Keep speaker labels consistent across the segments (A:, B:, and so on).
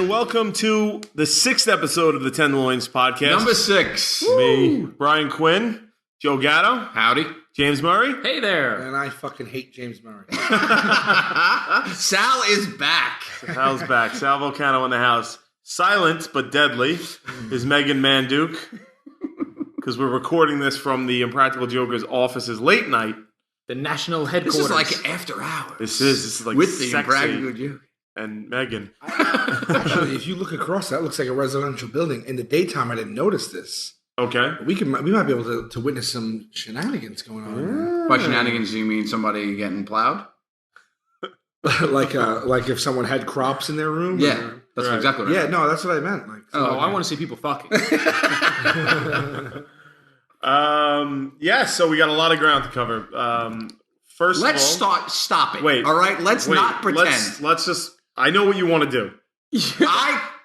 A: and welcome to the 6th episode of the Tenderloins Podcast.
B: Number 6.
A: Me, Brian Quinn, Joe Gatto.
B: Howdy.
A: James Murray.
C: Hey there.
D: And I fucking hate James Murray.
B: Sal is back.
A: Sal's back. Sal Volcano in the house. Silent but deadly is Megan Manduke. Because we're recording this from the Impractical Joker's office's late night.
C: The national headquarters.
B: This is like after hours.
A: This is like
B: with the
A: sexy.
B: Impractical Joker.
A: And Megan.
D: Actually, if you look across, that looks like a residential building. In the daytime, I didn't notice this.
A: Okay.
D: We might be able to witness some shenanigans going on in there.
B: By shenanigans, you mean somebody getting plowed?
D: like if someone had crops in their room?
B: Yeah, that's exactly what I meant.
D: No, that's what I meant. Like,
C: I want to see people fucking.
A: So we got a lot of ground to cover. First
B: Let's
A: of all,
B: stop it.
A: Wait.
B: All right? Let's not pretend.
A: Let's just... I know what you want to do.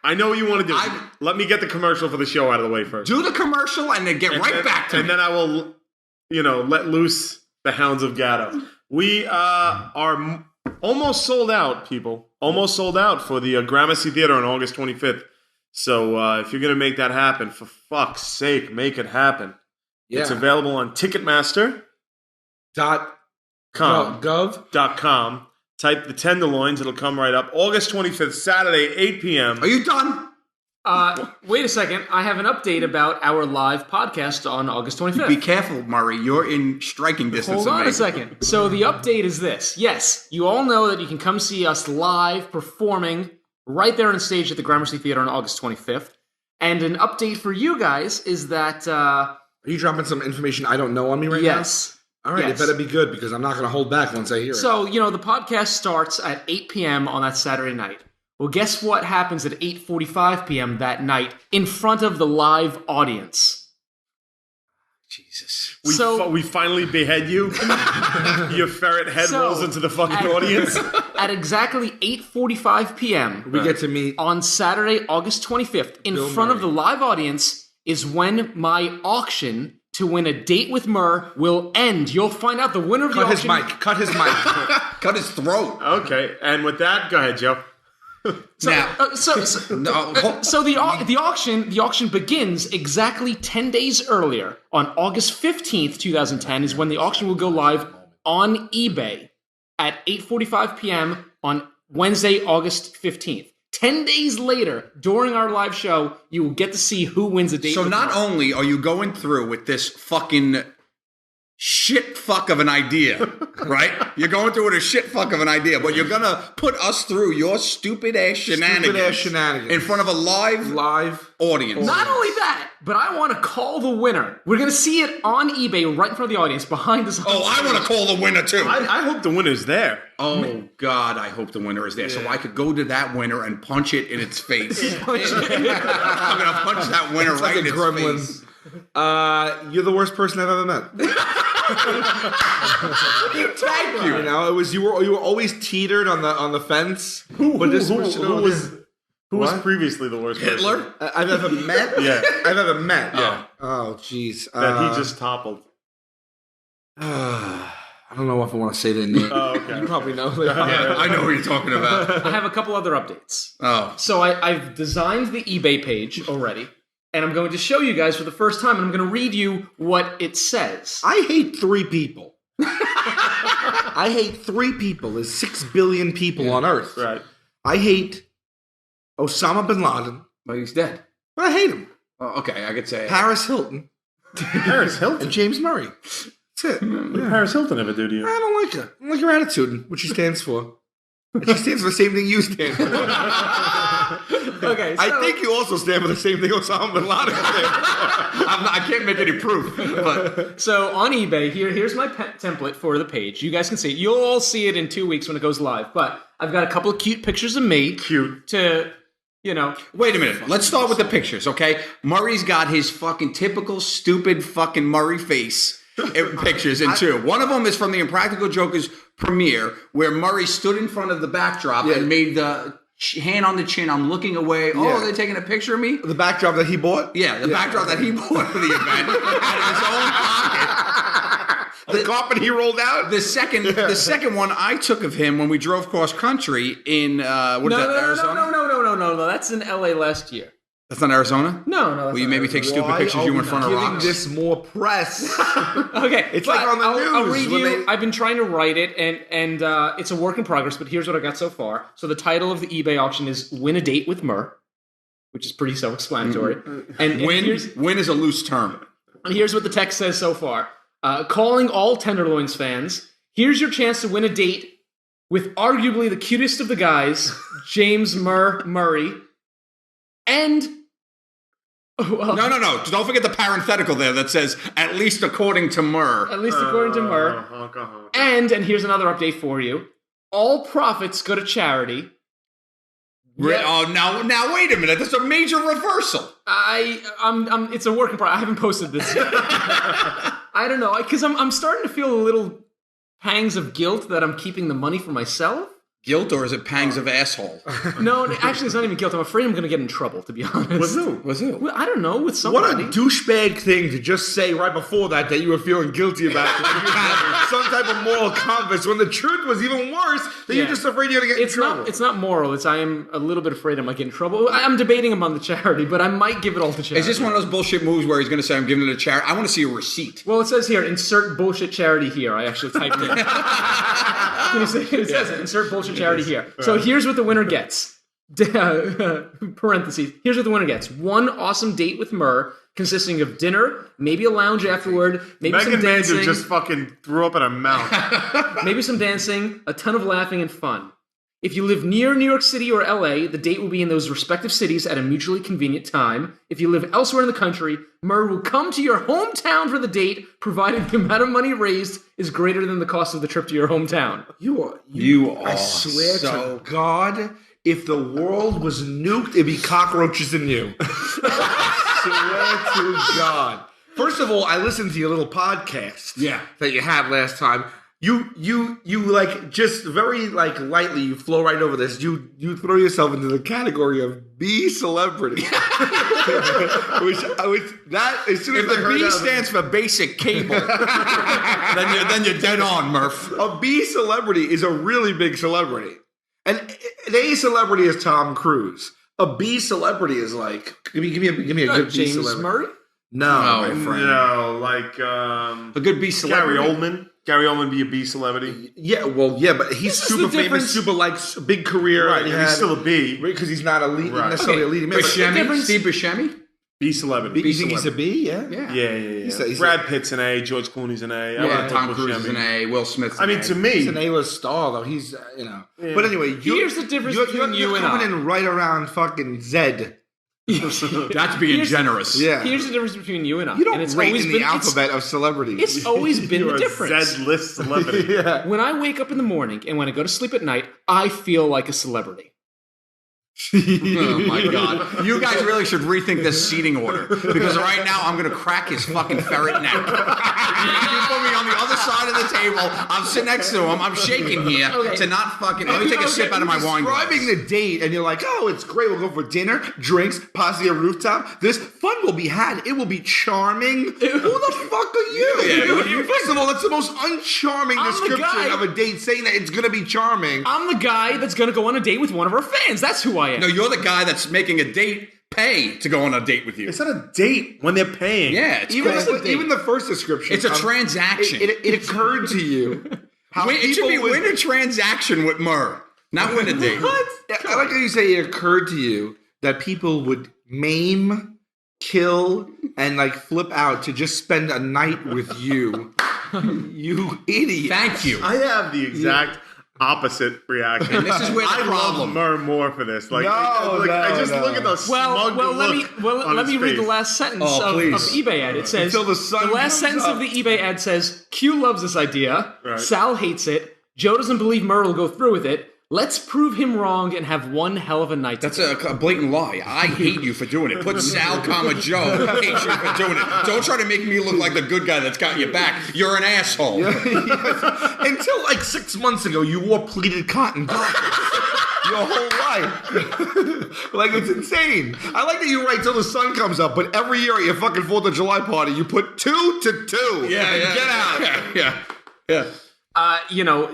A: I know what you want to do. Let me get the commercial for the show out of the way first.
B: Do the commercial and then get back to me.
A: And then I will, let loose the hounds of Gatto. We are almost sold out, people. Almost sold out for the Gramercy Theater on August 25th. So if you're going to make that happen, for fuck's sake, make it happen.
D: Yeah.
A: It's available on Ticketmaster.com. Type the Tenderloins. It'll come right up. August 25th, Saturday, 8 p.m.
B: Are you done?
C: Wait a second. I have an update about our live podcast on August 25th.
B: Be careful, Murray. You're in striking distance
C: Hold
B: of
C: on
B: me.
C: a second. So the update is this. Yes, you all know that you can come see us live performing right there on stage at the Gramercy Theater on August 25th. And an update for you guys is that...
D: Are you dropping some information I don't know on me right now?
C: Yes.
D: All right,
C: yes.
D: It better be good because I'm not going to hold back once I hear it.
C: So, the podcast starts at 8 p.m. on that Saturday night. Well, guess what happens at 8:45 p.m. that night in front of the live audience?
B: Jesus.
A: We finally behead you. Your ferret head rolls into the fucking audience.
C: At exactly 8:45 p.m.
D: we get to meet
C: on Saturday, August 25th, in
D: Bill
C: front
D: Murray.
C: of the live audience is when my auction to win a date with Murr will end. You'll find out the winner of the auction.
D: Cut his mic.
B: Cut his throat.
A: Okay, and with that, go ahead, Joe.
C: So the auction begins exactly 10 days earlier on August 15th, 2010 is when the auction will go live on eBay at 8:45 p.m. on Wednesday, August 15th. 10 days later, during our live show, you will get to see who wins a date.
B: So
C: with
B: not
C: Murr.
B: only are you going through with this fucking shit fuck of an idea, right? You're going through with a shit fuck of an idea, but you're going to put us through your stupid ass shenanigans in front of a live audience.
C: Not only that, but I want to call the winner. We're going to see it on eBay right in front of the audience behind us.
B: Oh, I want to call the winner too.
A: I hope the winner's there.
B: Oh, God, I hope the winner is there so I could go to that winner and punch it in its face. I'm going to punch that winner right in its face.
D: You're the worst person I've ever met.
B: Thank you.
D: It was you were always teetered on the fence.
A: Who was previously the worst person?
B: Hitler?
D: I've ever met?
A: Yeah.
D: I've ever met.
A: Yeah.
D: Oh, jeez.
A: That he just toppled.
D: I don't know if I want to say their name.
A: Oh, okay.
D: You probably know.
B: Yeah, I know what you're talking about.
C: I have a couple other updates.
B: Oh.
C: So I've designed the eBay page already, and I'm going to show you guys for the first time, and I'm going to read you what it says.
D: I hate 3 people. I hate 3 people. There's 6 billion people on Earth.
A: Right.
D: I hate Osama bin Laden.
B: But he's dead.
D: But I hate him.
B: Oh, okay, I could say
D: Paris Hilton.
A: Paris Hilton?
D: And James Murray. That's it.
A: What did Paris Hilton ever do to you?
D: I don't like her. I don't like her attitude and what she stands for. And she stands for the same thing you stand for.
C: Okay, so
D: I think you also stand for the same thing Osama bin Laden stands for.
B: I can't make any proof. But
C: So on eBay, here's my template for the page. You guys can see it. You'll all see it in 2 weeks when it goes live. But I've got a couple of cute pictures of me.
A: Cute.
C: To,
B: wait a minute. Let's start with the pictures, okay? Murray's got his fucking typical stupid fucking Murray face pictures in 2. One of them is from the Impractical Joker's premiere, where Murray stood in front of the backdrop and made the hand on the chin. I'm looking away. Oh, they're taking a picture of me?
D: The backdrop that he bought?
B: Yeah, the backdrop that he bought for the event out of his own pocket.
D: The carpet he rolled out?
B: The second one I took of him when we drove cross country in Arizona.
C: No. That's in L.A. last year.
B: That's not Arizona?
C: No. That's
B: Will you
C: not
B: maybe
C: Arizona.
B: take stupid pictures of you in front of
D: giving
B: rocks?
D: this more press?
C: Okay,
D: It's like on the
C: I'll
D: news
C: read
D: when
C: you. I've been trying to write it, and it's a work in progress. But here's what I got so far. So the title of the eBay auction is "Win a Date with Murr," which is pretty self-explanatory. And
B: Win is a loose term.
C: And here's what the text says so far. Calling all Tenderloins fans, here's your chance to win a date with arguably the cutest of the guys, James Murray, and...
B: No. Don't forget the parenthetical there that says, at least according to Murr.
C: At least according to Murr. And here's another update for you. All profits go to charity.
B: Yeah. Oh, now wait a minute. That's a major reversal.
C: It's a work in progress. I haven't posted this yet. I don't know, because I'm starting to feel a little pangs of guilt that I'm keeping the money for myself.
B: Guilt, or is it pangs of asshole?
C: No, actually, it's not even guilt. I'm afraid I'm going to get in trouble, to be honest.
D: With who?
C: Well, I don't know, with somebody.
D: What a douchebag thing to just say right before that you were feeling guilty about it. You had some type of moral compass when the truth was even worse that you're just afraid you're going to get in trouble.
C: It's not moral. I am a little bit afraid I might get in trouble. I'm debating among the charity, but I might give it all to charity.
B: Is this one of those bullshit moves where he's going to say, I'm giving it to charity? I want to see a receipt.
C: Well, it says here, insert bullshit charity here. I actually typed it. It says it, insert bullshit charity here. So here's what the winner gets. Parentheses. Here's what the winner gets. One awesome date with Murr, consisting of dinner, maybe a lounge afterward, maybe some dancing.
A: Megan just fucking threw up in her mouth.
C: Maybe some dancing, a ton of laughing and fun. If you live near New York City or LA, the date will be in those respective cities at a mutually convenient time. If you live elsewhere in the country, Murr will come to your hometown for the date, provided the amount of money raised is greater than the cost of the trip to your hometown.
B: You are
D: I swear
B: so...
D: to God, if the world was nuked, it'd be cockroaches and you. I swear to God. First of all, I listened to your little podcast that you had last time. You like just very like lightly you flow right over this. You throw yourself into the category of B celebrity, which that as soon as
B: If the B stands for basic cable, then you're dead on, Murph.
D: A B celebrity is a really big celebrity, and an A celebrity is Tom Cruise. A B celebrity is like give me a good B
C: James
D: celebrity.
C: Murray?
D: No, my friend.
A: No, like
B: A good B celebrity.
A: Gary Oldman. Gary Oldman be a B celebrity.
D: Yeah, well, yeah, but he's super famous, super like big career.
A: Right,
D: and
A: and he's still a B.
D: because he's not elite,
A: Right.
D: necessarily elite.
B: Buscemi? Steve Buscemi?
A: B celebrity.
D: You think he's a B? Yeah.
A: Yeah.
D: He's
A: Brad Pitt's an A. George Clooney's an A. I
B: Yeah,
A: would
B: Tom
A: put
B: Cruise is an
A: Buscemi.
B: A. Will Smith's an
A: I mean,
B: A.
A: to me,
D: He's an A-list star, though. He's, But anyway,
C: Here's the difference between you and I.
D: You're coming in right around fucking Z.
B: That's being generous.
D: Yeah.
C: Here's the difference between you and I.
D: You don't
C: and it's
D: rate
C: always
D: in the
C: been,
D: alphabet of celebrities.
C: It's always been
A: you're
C: the difference.
A: a Z-list celebrity.
D: yeah.
C: When I wake up in the morning and when I go to sleep at night, I feel like a celebrity.
B: Oh my God. You guys really should rethink this seating order. Because right now I'm going to crack his fucking ferret neck. You put me on the other side of the table. I'm sitting next to him. I'm shaking here to not fucking... Let me take a sip out of my wine glass.
D: Describing the date, and you're like, oh, it's great. We'll go for dinner, drinks, possibly a rooftop. This fun will be had. It will be charming. Who the fuck are you?
B: Yeah,
D: First of all, that's the most uncharming
C: I'm the
D: description
C: guy-
D: of a date, saying that it's going to be charming.
C: I'm the guy that's going to go on a date with one of our fans. That's who I am.
B: No, you're the guy that's making a date pay to go on a date with you.
A: It's not a date when they're paying.
B: Yeah, it's
D: Even,
B: called-
D: even the first description.
B: It's a transaction.
D: It occurred to you. How
B: it should be
D: people would-
B: win a transaction with Murr, not win a date.
D: I like how you say it occurred to you that people would maim, kill, and like flip out to just spend a night with you. You idiot.
B: Thank you.
A: I have the exact opposite reaction.
B: And this is where the
A: I
B: problem-
A: love Murr more for this. Like,
D: No,
A: I just
D: no.
A: look at the smug
C: Well, let
A: look on
C: me
A: his
C: read the
A: face.
C: last sentence
B: Oh,
C: of
B: please.
C: eBay ad. It says
D: Until the sun
C: last
D: comes
C: sentence
D: up.
C: of the eBay ad says Q loves this idea.
A: Right.
C: Sal hates it. Joe doesn't believe Murr will go through with it. Let's prove him wrong and have one hell of a night.
B: That's
C: together.
B: a blatant lie. I hate you for doing it. Put Sal, Joe hates you for doing it. Don't try to make me look like the good guy that's got your back. You're an asshole.
D: Until like 6 months ago, you wore pleated cotton jackets. Your whole life. Like, it's insane. I like that you write till the sun comes up, but every year at your fucking 4th of July party, you put 2 to 2.
B: Yeah,
D: and
B: yeah.
D: get out.
B: Yeah.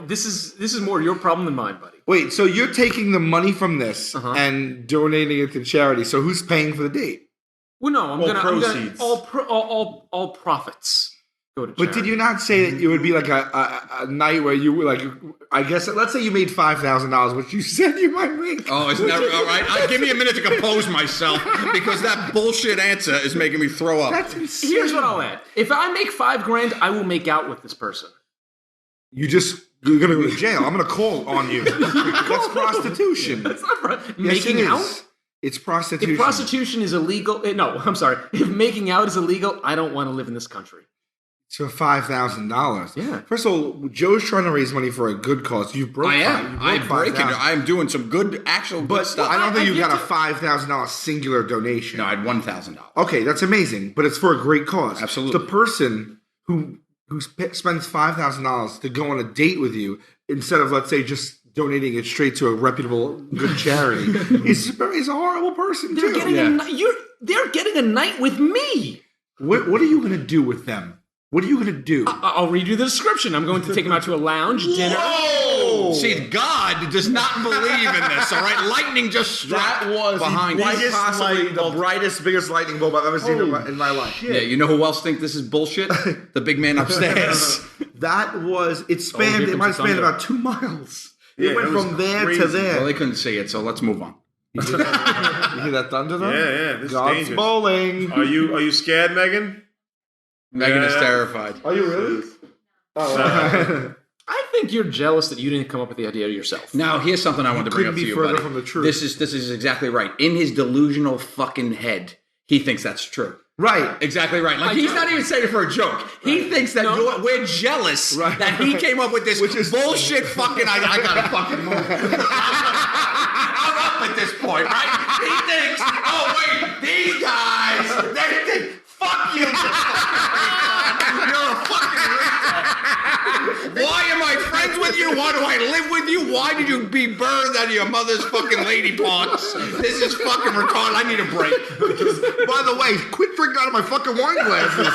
C: This is more your problem than mine, buddy.
D: Wait, so you're taking the money from this and donating it to charity. So who's paying for the date?
C: Well, no, I'm gonna
A: proceeds.
C: all profits go to charity.
D: But did you not say that it would be like a night where you were like, I guess, let's say you made $5,000, which you said you might make.
B: Oh, isn't that all right? Give me a minute to compose myself because that bullshit answer is making me throw up.
D: That's insane.
C: Here's what I'll add. If I make $5,000, I will make out with this person.
D: You're going to go to jail. I'm going to call on you. That's prostitution.
C: That's not
D: Yes,
C: making
D: it is.
C: out.
D: It's prostitution.
C: If prostitution is illegal, no, I'm sorry. If making out is illegal, I don't want to live in this country.
D: So $5,000.
C: Yeah.
D: First of all, Joe's trying to raise money for a good cause. You broke.
B: I am. I'm breaking it. I'm doing some good, good stuff.
D: I don't think you got a $5,000 singular donation.
B: No, I had $1,000.
D: Okay, that's amazing, but it's for a great cause.
B: Absolutely.
D: The person who spends $5,000 to go on a date with you instead of, let's say, just donating it straight to a reputable good charity is a horrible person
C: They're
D: too.
C: they're getting a night with me.
D: What are you going to do with them? What are you going to do?
C: I'll read you the description. I'm going to take them out to a lounge, dinner.
B: Whoa! See, God does not believe in this, all right? Lightning just struck
D: That was
B: behind
D: possibly the brightest, biggest lightning bulb I've ever seen in my life.
B: Yeah, you know who else thinks this is bullshit? The big man upstairs.
D: That was, it
C: here
D: might
C: comes the
D: spanned
C: thunder.
D: about 2 miles.
A: Yeah,
D: It went
A: it was
D: from there
A: crazy.
D: to there.
B: Well, they couldn't see it, so let's move on.
D: You hear that thunder though?
A: Yeah, this is
D: God's
A: dangerous.
D: bowling.
A: Are you scared, Megan?
B: Megan is
A: Yeah.
B: terrified.
D: Are you really?
C: I think you're jealous that you didn't come up with the idea yourself.
B: Now, here's something I want to bring
D: couldn't
B: up to
D: be
B: you,
D: further
B: buddy.
D: from the truth.
B: This is exactly right. In his delusional fucking head, he thinks that's true.
D: Right.
B: Exactly right. Like, he's not even saying it for a joke. He thinks that we're jealous that he came up with this bullshit fucking, I gotta fucking move. I'm up at this point, right? He thinks, oh wait, these guys, they think, fuck you. You're a fucking retard. Why am I friends with you? Why do I live with you? Why did you be burned out of your mother's fucking lady parts? This is fucking retarded. I need a break.
D: By the way, quit drinking out of my fucking wine glasses.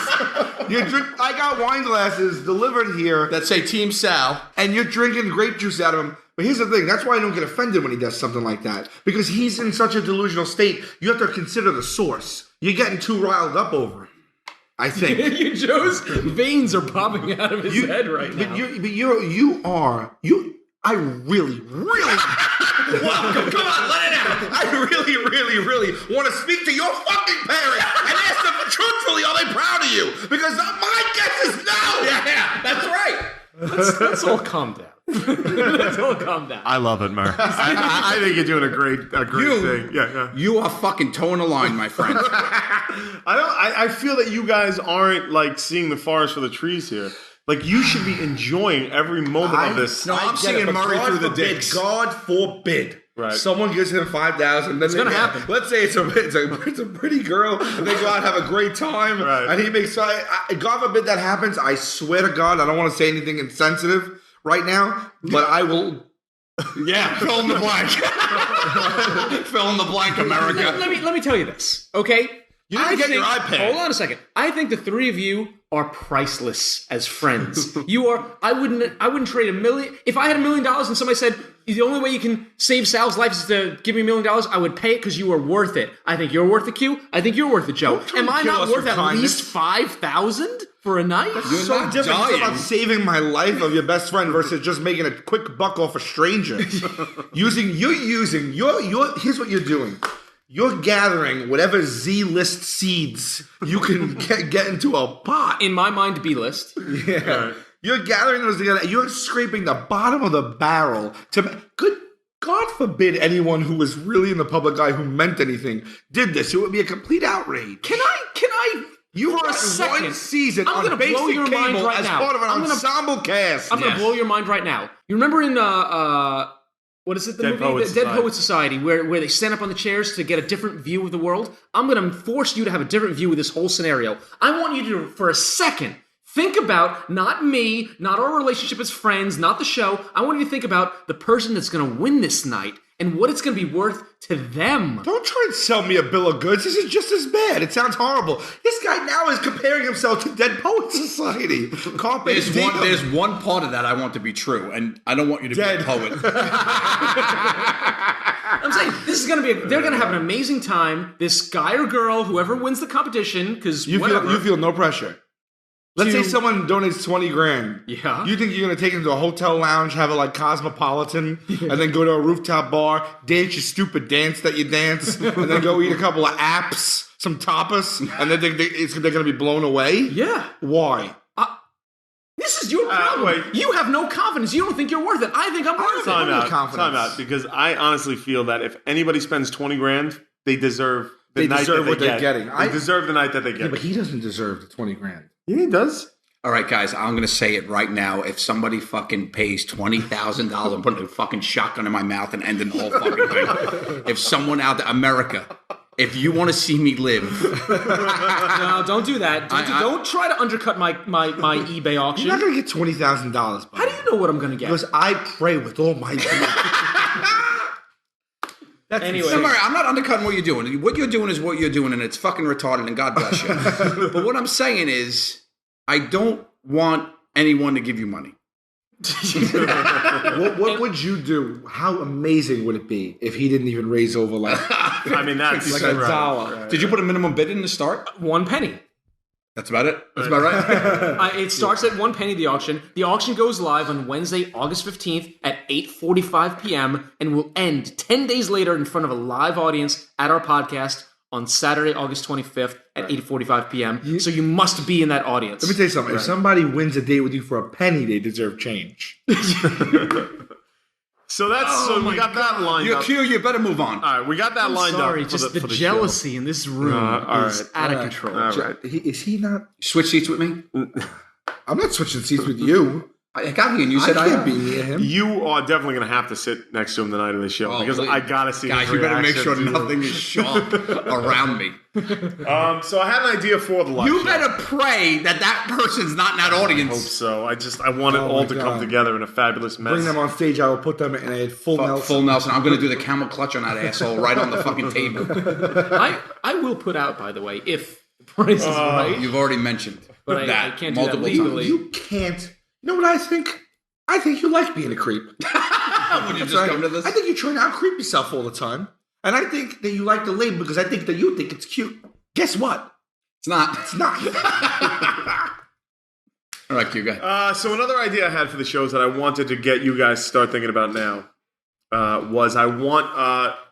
D: I got wine glasses delivered here,
B: That say Team Sal.
D: and you're drinking grape juice out of them. But here's the thing. That's why I don't get offended when he does something like that. Because he's in such a delusional state, you have to consider the source. You're getting too riled up over it, I think.
C: Joe's veins are popping out of his head right now.
D: I really welcome. Come on, let it out. I really want to speak to your fucking parents and ask them truthfully, are they proud of you? Because my guess is no.
B: Yeah, that's right.
C: Let's all calm down. Let's all calm down.
A: I love it, Murr. I think you're doing a great thing. Yeah.
B: You are fucking towing a line, my friend.
A: I feel that you guys aren't like seeing the forest for the trees here. Like, you should be enjoying every moment of this.
B: No, I'm seeing Murray through the dicks.
D: God forbid.
A: Right.
D: Someone gives him $5,000. It's
C: gonna happen.
D: Let's say it's a pretty girl, and they go out and have a great time,
A: Right.
D: and he makes. God forbid that happens. I swear to God, I don't want to say anything insensitive right now, but I will.
B: Yeah, fill in the blank. Fill in the blank, America.
C: Let me tell you this, okay?
D: You didn't get your iPad.
C: Hold on a second. I think the three of you are priceless as friends. You are. I wouldn't trade $1 million. If I had $1 million and somebody said the only way you can save Sal's life is to give me $1 million, I would pay it because you are worth it. I think you're worth it, Q. I think you're worth it, Joe. Am I
D: kill
C: not
D: us
C: worth
D: with
C: at
D: kindness.
C: least $5,000 for a night?
D: So
B: not
D: different. It's
B: dying.
D: about saving my life of your best friend versus just making a quick buck off a stranger. Here's what you're doing. You're gathering whatever Z-list seeds you can get into a pot.
C: In my mind, B-list.
D: Yeah. You're gathering those together. You're scraping the bottom of the barrel to good. God forbid anyone who was really in the public eye who meant anything did this. It would be a complete outrage.
C: Can I?
D: You
C: for
D: were
C: a second,
D: one season
C: I'm
D: on
C: gonna
D: basic
C: blow your mind
D: cable
C: right
D: as
C: now.
D: part of an
C: I'm gonna-
D: ensemble cast.
C: I'm going to blow your mind right now. You remember in what is it? The
A: Dead
C: movie,
A: Poets
C: The Dead
A: Society.
C: Poets Society, where they stand up on the chairs to get a different view of the world. I'm going to force you to have a different view of this whole scenario. I want you to, for a second, think about not me, not our relationship as friends, not the show. I want you to think about the person that's going to win this night and what it's going to be worth to them.
D: Don't try and sell me a bill of goods. This is just as bad. It sounds horrible. This guy now is comparing himself to Dead Poets Society.
B: There's one part of that I want to be true, and I don't want you to be a poet.
C: I'm saying this is going to be. They're going to have an amazing time. This guy or girl, whoever wins the competition, because
D: you feel no pressure. Let's say someone donates $20,000.
C: Yeah.
D: You think you're going to take them to a hotel lounge, have it like Cosmopolitan, and then go to a rooftop bar, dance your stupid dance that you dance, and then go eat a couple of apps, some tapas, and then they're going to be blown away?
C: Yeah.
D: Why?
C: This is your problem. You have no confidence. You don't think you're worth it. I think I'm worth it.
A: Time out. Because I honestly feel that if anybody spends $20,000, they deserve the night that they're getting. They deserve the night that they get.
D: Yeah, but he doesn't deserve the $20,000.
A: Yeah, he does.
B: All right, guys, I'm going to say it right now. If somebody fucking pays $20,000, I'm putting a fucking shotgun in my mouth and ending the whole fucking thing. If someone out there, America, if you want to see me live.
C: No, don't do that. Don't try to undercut my eBay auction.
D: You're not going to get $20,000, buddy.
C: How do you know what I'm going to get?
D: Because I pray with all my being.
C: Anyway,
B: no, Murray, I'm not undercutting what you're doing. What you're doing is what you're doing, and it's fucking retarded, and God bless you. But what I'm saying is, I don't want anyone to give you money.
D: What would you do? How amazing would it be if he didn't even raise over like
A: that's
D: like $1?
A: Right.
B: Did you put a minimum bid in to start?
C: 1 penny.
B: That's about it? That's about right?
C: It starts at 1 penny, the auction. The auction goes live on Wednesday, August 15th at 8:45 p.m. and will end 10 days later in front of a live audience at our podcast on Saturday, August 25th at 8:45 p.m. So you must be in that audience.
D: Let me tell you something. If somebody wins a date with you for a penny, they deserve change.
A: So we got that lined up.
B: Q, you better move on.
A: All right, we got that lined
C: sorry,
A: up.
C: Just the jealousy in this room is out of control.
A: All right.
D: Is he not?
B: Switch seats with me?
D: I'm not switching seats with you.
B: I got here and you said I
D: can't be near him.
A: You are definitely going to have to sit next to him the night of the show because I got to see his
B: reaction. Guys, you better make sure
A: to
B: nothing is sharp around me.
A: So I had an idea for the live show.
B: You better pray that person's not in that audience.
A: I hope so. I want it all to come together in a fabulous mess.
D: Bring them on stage. I will put them in a full Nelson.
B: Full Nelson. I'm going to do the camel clutch on that asshole right on the fucking table.
C: I will put out, by the way, if the price is right.
B: You've already mentioned
C: but
B: that
C: I can't do that legally.
D: You can't. You know what I think? I think you like being a creep.
B: Would you just come to this?
D: I think you're trying to out-creep yourself all the time. And I think that you like the label because I think that you think it's cute. Guess what?
B: It's not.
D: It's not.
B: All right, Q, guy.
A: So another idea I had for the shows that I wanted to get you guys to start thinking about now was I want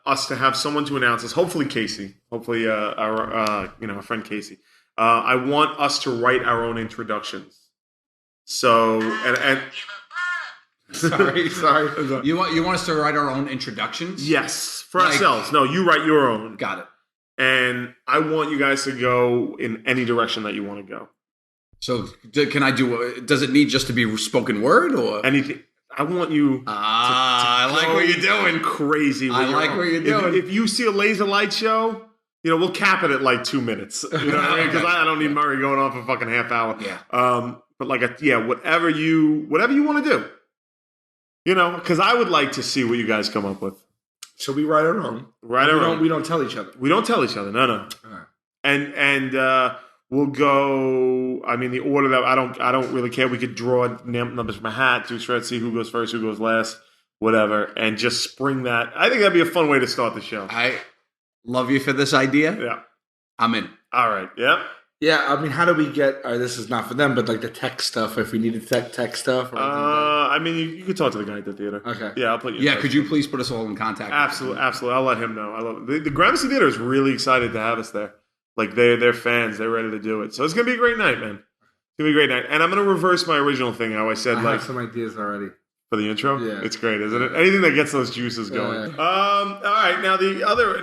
A: us to have someone to announce us. Hopefully Casey. Hopefully our friend Casey. I want us to write our own introductions. So and sorry.
B: You want us to write our own introductions?
A: Yes, for ourselves. No, you write your own.
B: Got it.
A: And I want you guys to go in any direction that you want to go.
B: So can I do? Does it need just to be spoken word or
A: anything? I want you.
B: I like what you're doing.
A: Crazy.
B: I like what you're doing.
A: If you see a laser light show, we'll cap it at like 2 minutes. You know what I mean? Because I don't need Murray going on for a fucking half hour.
B: Yeah.
A: But whatever you want to do. Because I would like to see what you guys come up with.
D: So we write our own. We don't tell each other.
A: We don't tell each other. No.
D: All right.
A: And we'll go. I mean, the order that I don't really care. We could draw numbers from a hat to try to see who goes first, who goes last, whatever, and just spring that. I think that'd be a fun way to start the show.
B: I love you for this idea.
A: Yeah,
B: I'm in.
A: All right. Yeah.
D: Yeah, I mean, how do we get? This is not for them, but like the tech stuff. If we needed tech stuff,
A: I mean, you could talk to the guy at the theater.
D: Okay.
A: Yeah, I'll put you.
B: Yeah, could you please put us all in contact?
A: Absolutely. I'll let him know. I love it. The Gramercy Theater is really excited to have us there. Like they're fans. They're ready to do it. So it's gonna be a great night, man. It's gonna be a great night. And I'm gonna reverse my original thing. How I said
D: I have some ideas already.
A: For the intro?
D: Yeah.
A: It's great, isn't it? Anything that gets those juices going.
D: Yeah.
A: All right.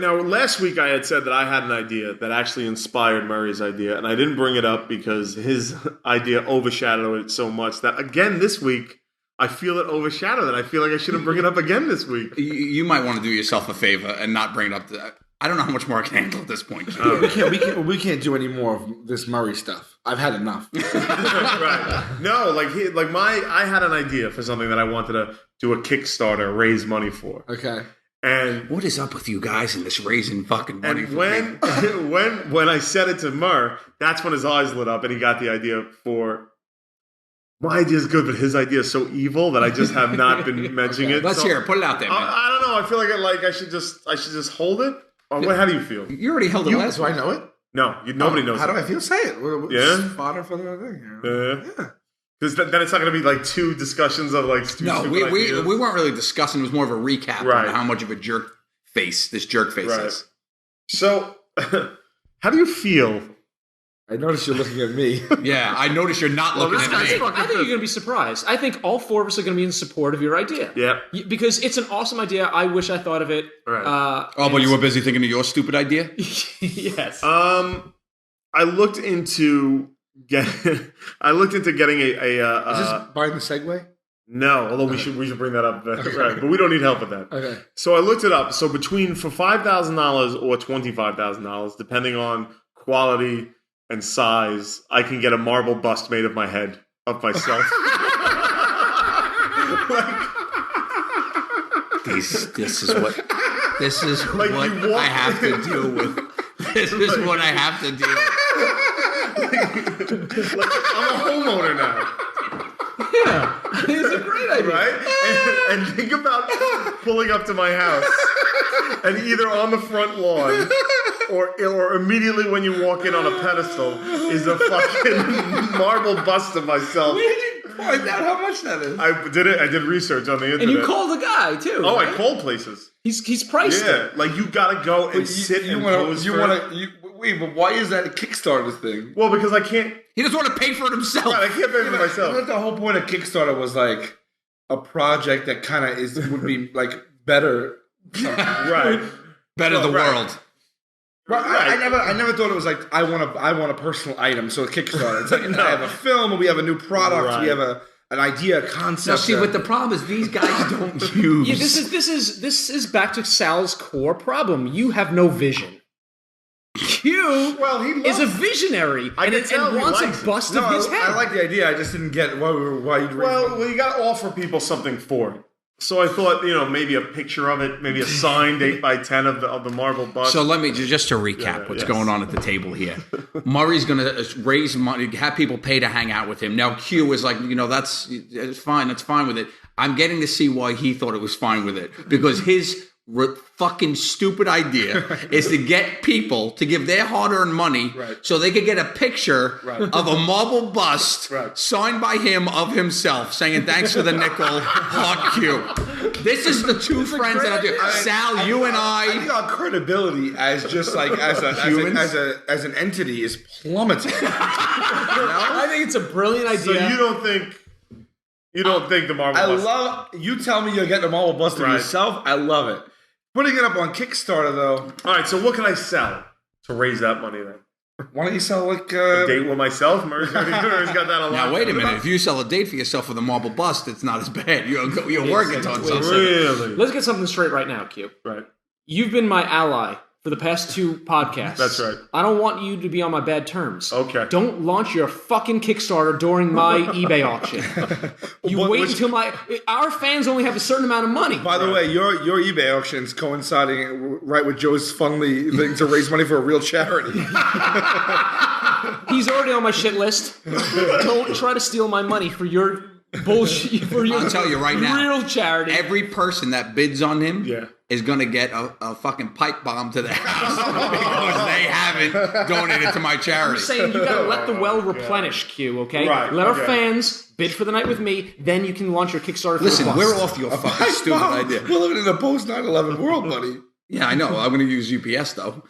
A: Now last week I had said that I had an idea that actually inspired Murray's idea, and I didn't bring it up because his idea overshadowed it so much that, again, this week, I feel it overshadowed it. I feel like I shouldn't bring it up again this week.
B: You might want to do yourself a favor and not bring it up. I don't know how much more I can handle at this point.
D: We can't do any more of this Murray stuff. I've had enough.
A: Right. No, I had an idea for something that I wanted to do a Kickstarter, raise money for.
D: Okay.
A: And
B: what is up with you guys in this raising fucking money?
A: And when I said it to Murr, that's when his eyes lit up and he got the idea for. My idea is good, but his idea is so evil that I just have not been mentioning it.
B: Let's hear it. Put it out there, man.
A: I don't know. I feel like I should just hold it. Or how do you feel?
B: You already held it last
D: Do I know it?
A: No, nobody knows.
D: How do I feel? Say it.
A: Yeah?
D: Fodder for the thing.
A: Yeah. Because then it's not going to be like two discussions of like
B: No, we weren't really discussing. It was more of a recap on how much of a jerk face this jerk face is.
A: So, how do you feel?
D: I noticed you're looking at me.
B: Yeah, I noticed you're not looking at me.
C: I think you're going to be surprised. I think all four of us are going to be in support of your idea.
A: Yeah.
C: Because it's an awesome idea. I wish I thought of it.
A: Right.
B: But you were busy thinking of your stupid idea?
C: Yes.
A: I looked into getting a
D: Is this buying the Segway?
A: No, although we should bring that up. Right, but we don't need help with that.
D: Okay.
A: So I looked it up. So for $5,000 or $25,000, depending on quality and size, I can get a marble bust made of my head, of myself.
B: This is what
A: Like
B: what I have to deal with. This is what I have to deal with.
A: Like I'm a homeowner now.
C: Yeah, it's a great idea.
A: Right? And think about pulling up to my house and either on the front lawn or immediately when you walk in on a pedestal is a fucking marble bust of myself.
D: Where did you find out how much that is?
A: I did research on the internet.
C: And you called the guy, too.
A: Oh,
C: right?
A: I called places.
C: He's priced it.
A: Like you gotta go and sit and pose for it.
D: Wait, but why is that a Kickstarter thing?
A: Well, because I can't.
B: He doesn't want to pay for it himself.
A: Right, I can't pay for
D: I
A: myself.
D: thought the whole point of Kickstarter was like a project that kind of would be like better.
A: Right.
B: Better the world.
D: Right. I never thought it was like I want a personal item. So a Kickstarter. It's like I have a film, or we have a new product,
A: Right.
D: we have an idea, a concept.
B: Now, see, what the problem is, these guys don't use.
C: Yeah, this is back to Sal's core problem. You have no vision. Q is a visionary and wants a bust of his head.
D: I like the idea. I just didn't get why you'd raise
A: Well, you got to offer people something for it. So I thought, maybe a picture of it, maybe a signed 8x10 of the marble bust.
B: So let me just to recap what's going on at the table here. Murray's going to raise money, have people pay to hang out with him. Now Q is like, that's fine. That's fine with it. I'm getting to see why he thought it was fine with it because his fucking stupid idea is to get people to give their hard-earned money so they could get a picture of a marble bust signed by him of himself saying thanks for the nickel, hot Q. This is the two friends that I do. Sal, you and
D: I think our credibility as just like as an entity is plummeting.
C: I think it's a brilliant idea.
A: So you don't think the marble bust?
D: You tell me you're getting a marble bust of yourself. I love it. Putting it up on Kickstarter, though.
A: All right, so what can I sell to raise that money then?
D: Why don't you sell like
A: a date with myself? Murray's got that a lot.
B: Now wait a minute. If you sell a date for yourself with a marble bust, it's not as bad. You're working on something.
A: Really?
C: Let's get something straight right now, Q.
A: Right.
C: You've been my ally for the past 2 podcasts.
A: That's right.
C: I don't want you to be on my bad terms.
A: Okay.
C: Don't launch your fucking Kickstarter during my eBay auction. Wait until our fans only have a certain amount of money.
D: By the way, your eBay auction is coinciding right with Joe's Funly thing to raise money for a real charity.
C: He's already on my shit list. Don't try to steal my money for your bullshit.
B: I'll tell you right now.
C: Real charity.
B: Every person that bids on him is going to get a fucking pipe bomb to their house because they haven't donated to my charity.
C: I'm saying you got to let the well replenish, Q, okay?
A: Right,
C: let our fans bid for the night with me, then you can launch your Kickstarter for
B: Listen,
C: the bust.
B: we're off your fucking stupid idea.
D: We're living in a post 9/11 world, buddy.
B: Yeah, I know. I'm going to use UPS, though.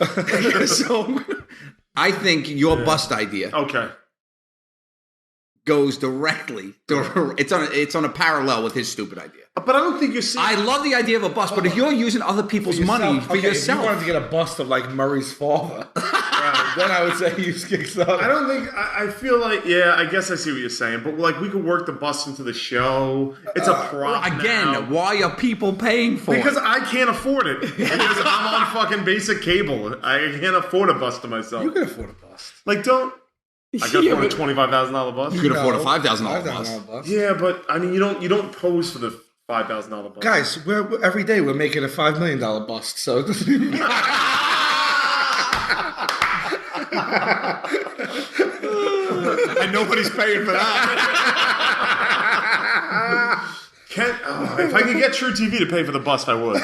B: So I think your bust idea goes directly. It's on a parallel with his stupid idea.
A: But I don't think you're seeing...
B: I love the idea of a bust, but if you're using other people's money for yourself...
D: If you wanted to get a bust of like Murray's father, then I would say use Kickstarter.
A: I don't think... I feel like... Yeah, I guess I see what you're saying. But like we could work the bust into the show. It's a prop
B: Again,
A: now.
B: why are people paying for
A: Because
B: it?
A: I can't afford it. Because I'm on fucking basic cable. I can't afford a bust to myself.
D: You can afford a bust.
A: Like, don't... I can afford a $25,000 bust.
B: You can afford a $5,000 bust.
A: Yeah, but I mean, you don't pose for the $5,000 bust.
D: Guys, every day we're making a $5 million bust. So
A: and nobody's paying for that. If I could get True TV to pay for the bust, I would.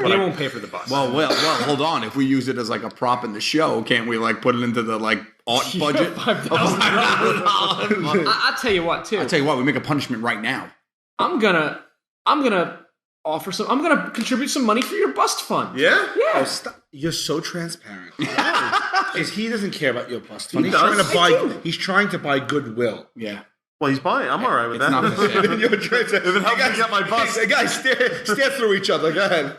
C: But he won't pay for the bust.
B: Well, hold on. If we use it as like a prop in the show, can't we like put it into the like art budget?
C: I'll tell you what, too.
B: I'll tell you what, we make a punishment right now.
C: I'm gonna offer some. I'm gonna contribute some money for your bust fund.
A: Yeah?
C: Yeah.
D: Oh, stop. You're so transparent. Because he doesn't care about your bust fund.
A: He
D: He's trying to buy goodwill.
B: Yeah.
A: Well, he's buying. I'm all right with
B: It's
A: that.
B: not for sale.
D: You're transparent.
A: If it helps me get my bust.
D: Hey, guys, stare through each other. Go ahead.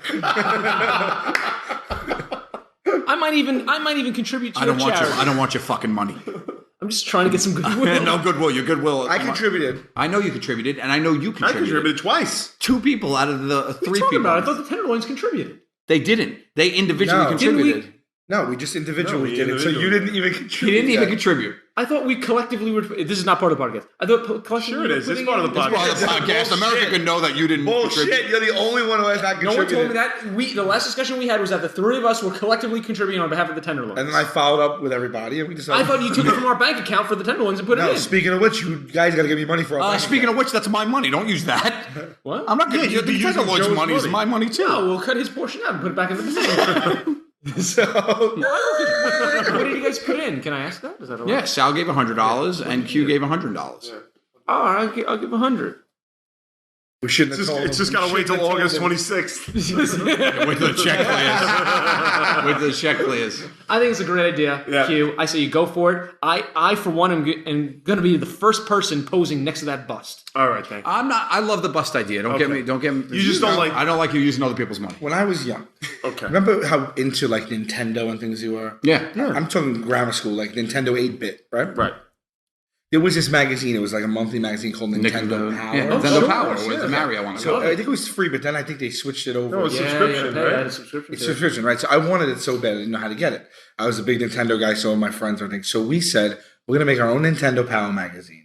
C: I might even contribute to
B: I
C: your
B: don't
C: charity.
B: want your fucking money.
C: I'm just trying to get some goodwill.
B: No goodwill. Your goodwill.
D: I contributed.
B: I know you contributed, and I know you
A: I
B: contributed.
A: contributed twice.
B: 2 people out of the 3
C: talking
B: people.
C: about? I thought the Tenderloins contributed.
B: They didn't. They individually
D: No.
B: contributed.
C: Didn't
D: No, we just individually
A: No,
D: did it. So you didn't even
B: He
D: contribute.
B: didn't even
D: yet.
B: contribute.
C: I thought we collectively were. This is not part of the podcast. I thought collectively.
A: Sure it is. It's
C: putting
A: part of the
C: in-
A: podcast.
B: Well, the podcast. America can know that you didn't
D: Bullshit.
B: contribute.
D: You're the only one who has not
C: No
D: contributed.
C: one told me that. The last discussion we had was that the 3 of us were collectively contributing on behalf of the Tenderloins.
D: And then I followed up with everybody, and we decided.
C: I thought you took it from our bank account for the Tenderloins and put it
D: No,
C: in.
D: speaking of which, you guys got to give me money for our bank
B: Speaking
D: account.
B: of which, that's my money. Don't use that.
C: What?
B: I'm not going to
A: you'd
B: use
A: be
B: the
A: using
B: Tenderloins'
A: Joe's
B: money. Is
A: money.
B: my money too.
C: No, we'll cut his portion out and put it back in the bank.
D: So,
C: What did you guys put in? Can I ask that? Is that allowed?
B: Yeah, Sal gave $100 and Q gave $100.
C: Oh, I'll give 100.
D: we shouldn't have told
A: It's just
D: him.
A: got to
D: We
A: wait till
D: shouldn't have
A: August
D: told him.
A: 26th.
B: Wait till the check clears. Wait till the check clears.
C: I think it's a great idea,
A: Yeah.
C: Q. I say you go for it. I for one, am going to be the first person posing next to that bust.
A: All right, thank you.
B: I'm not. I love the bust idea. Don't get me.
A: You just don't like.
B: I don't like you using other people's money.
D: When I was young,
A: Okay.
D: remember how into like Nintendo and things you were?
B: Yeah.
D: I'm talking grammar school, like Nintendo 8-bit, right?
A: Right.
D: There was this magazine. It was like a monthly magazine called Nintendo Power.
B: Yeah,
A: Oh,
B: Nintendo
A: sure,
B: Power
A: sure.
B: with the Mario on it.
D: So I think it was free, but then I think they switched it over.
A: No, it's subscription,
C: I
A: right?
C: had a subscription.
D: It's
C: to it.
D: subscription, right? So I wanted it so bad, I didn't know how to get it. I was a big Nintendo guy, so were my friends and everything. So we said, we're going to make our own Nintendo Power magazine.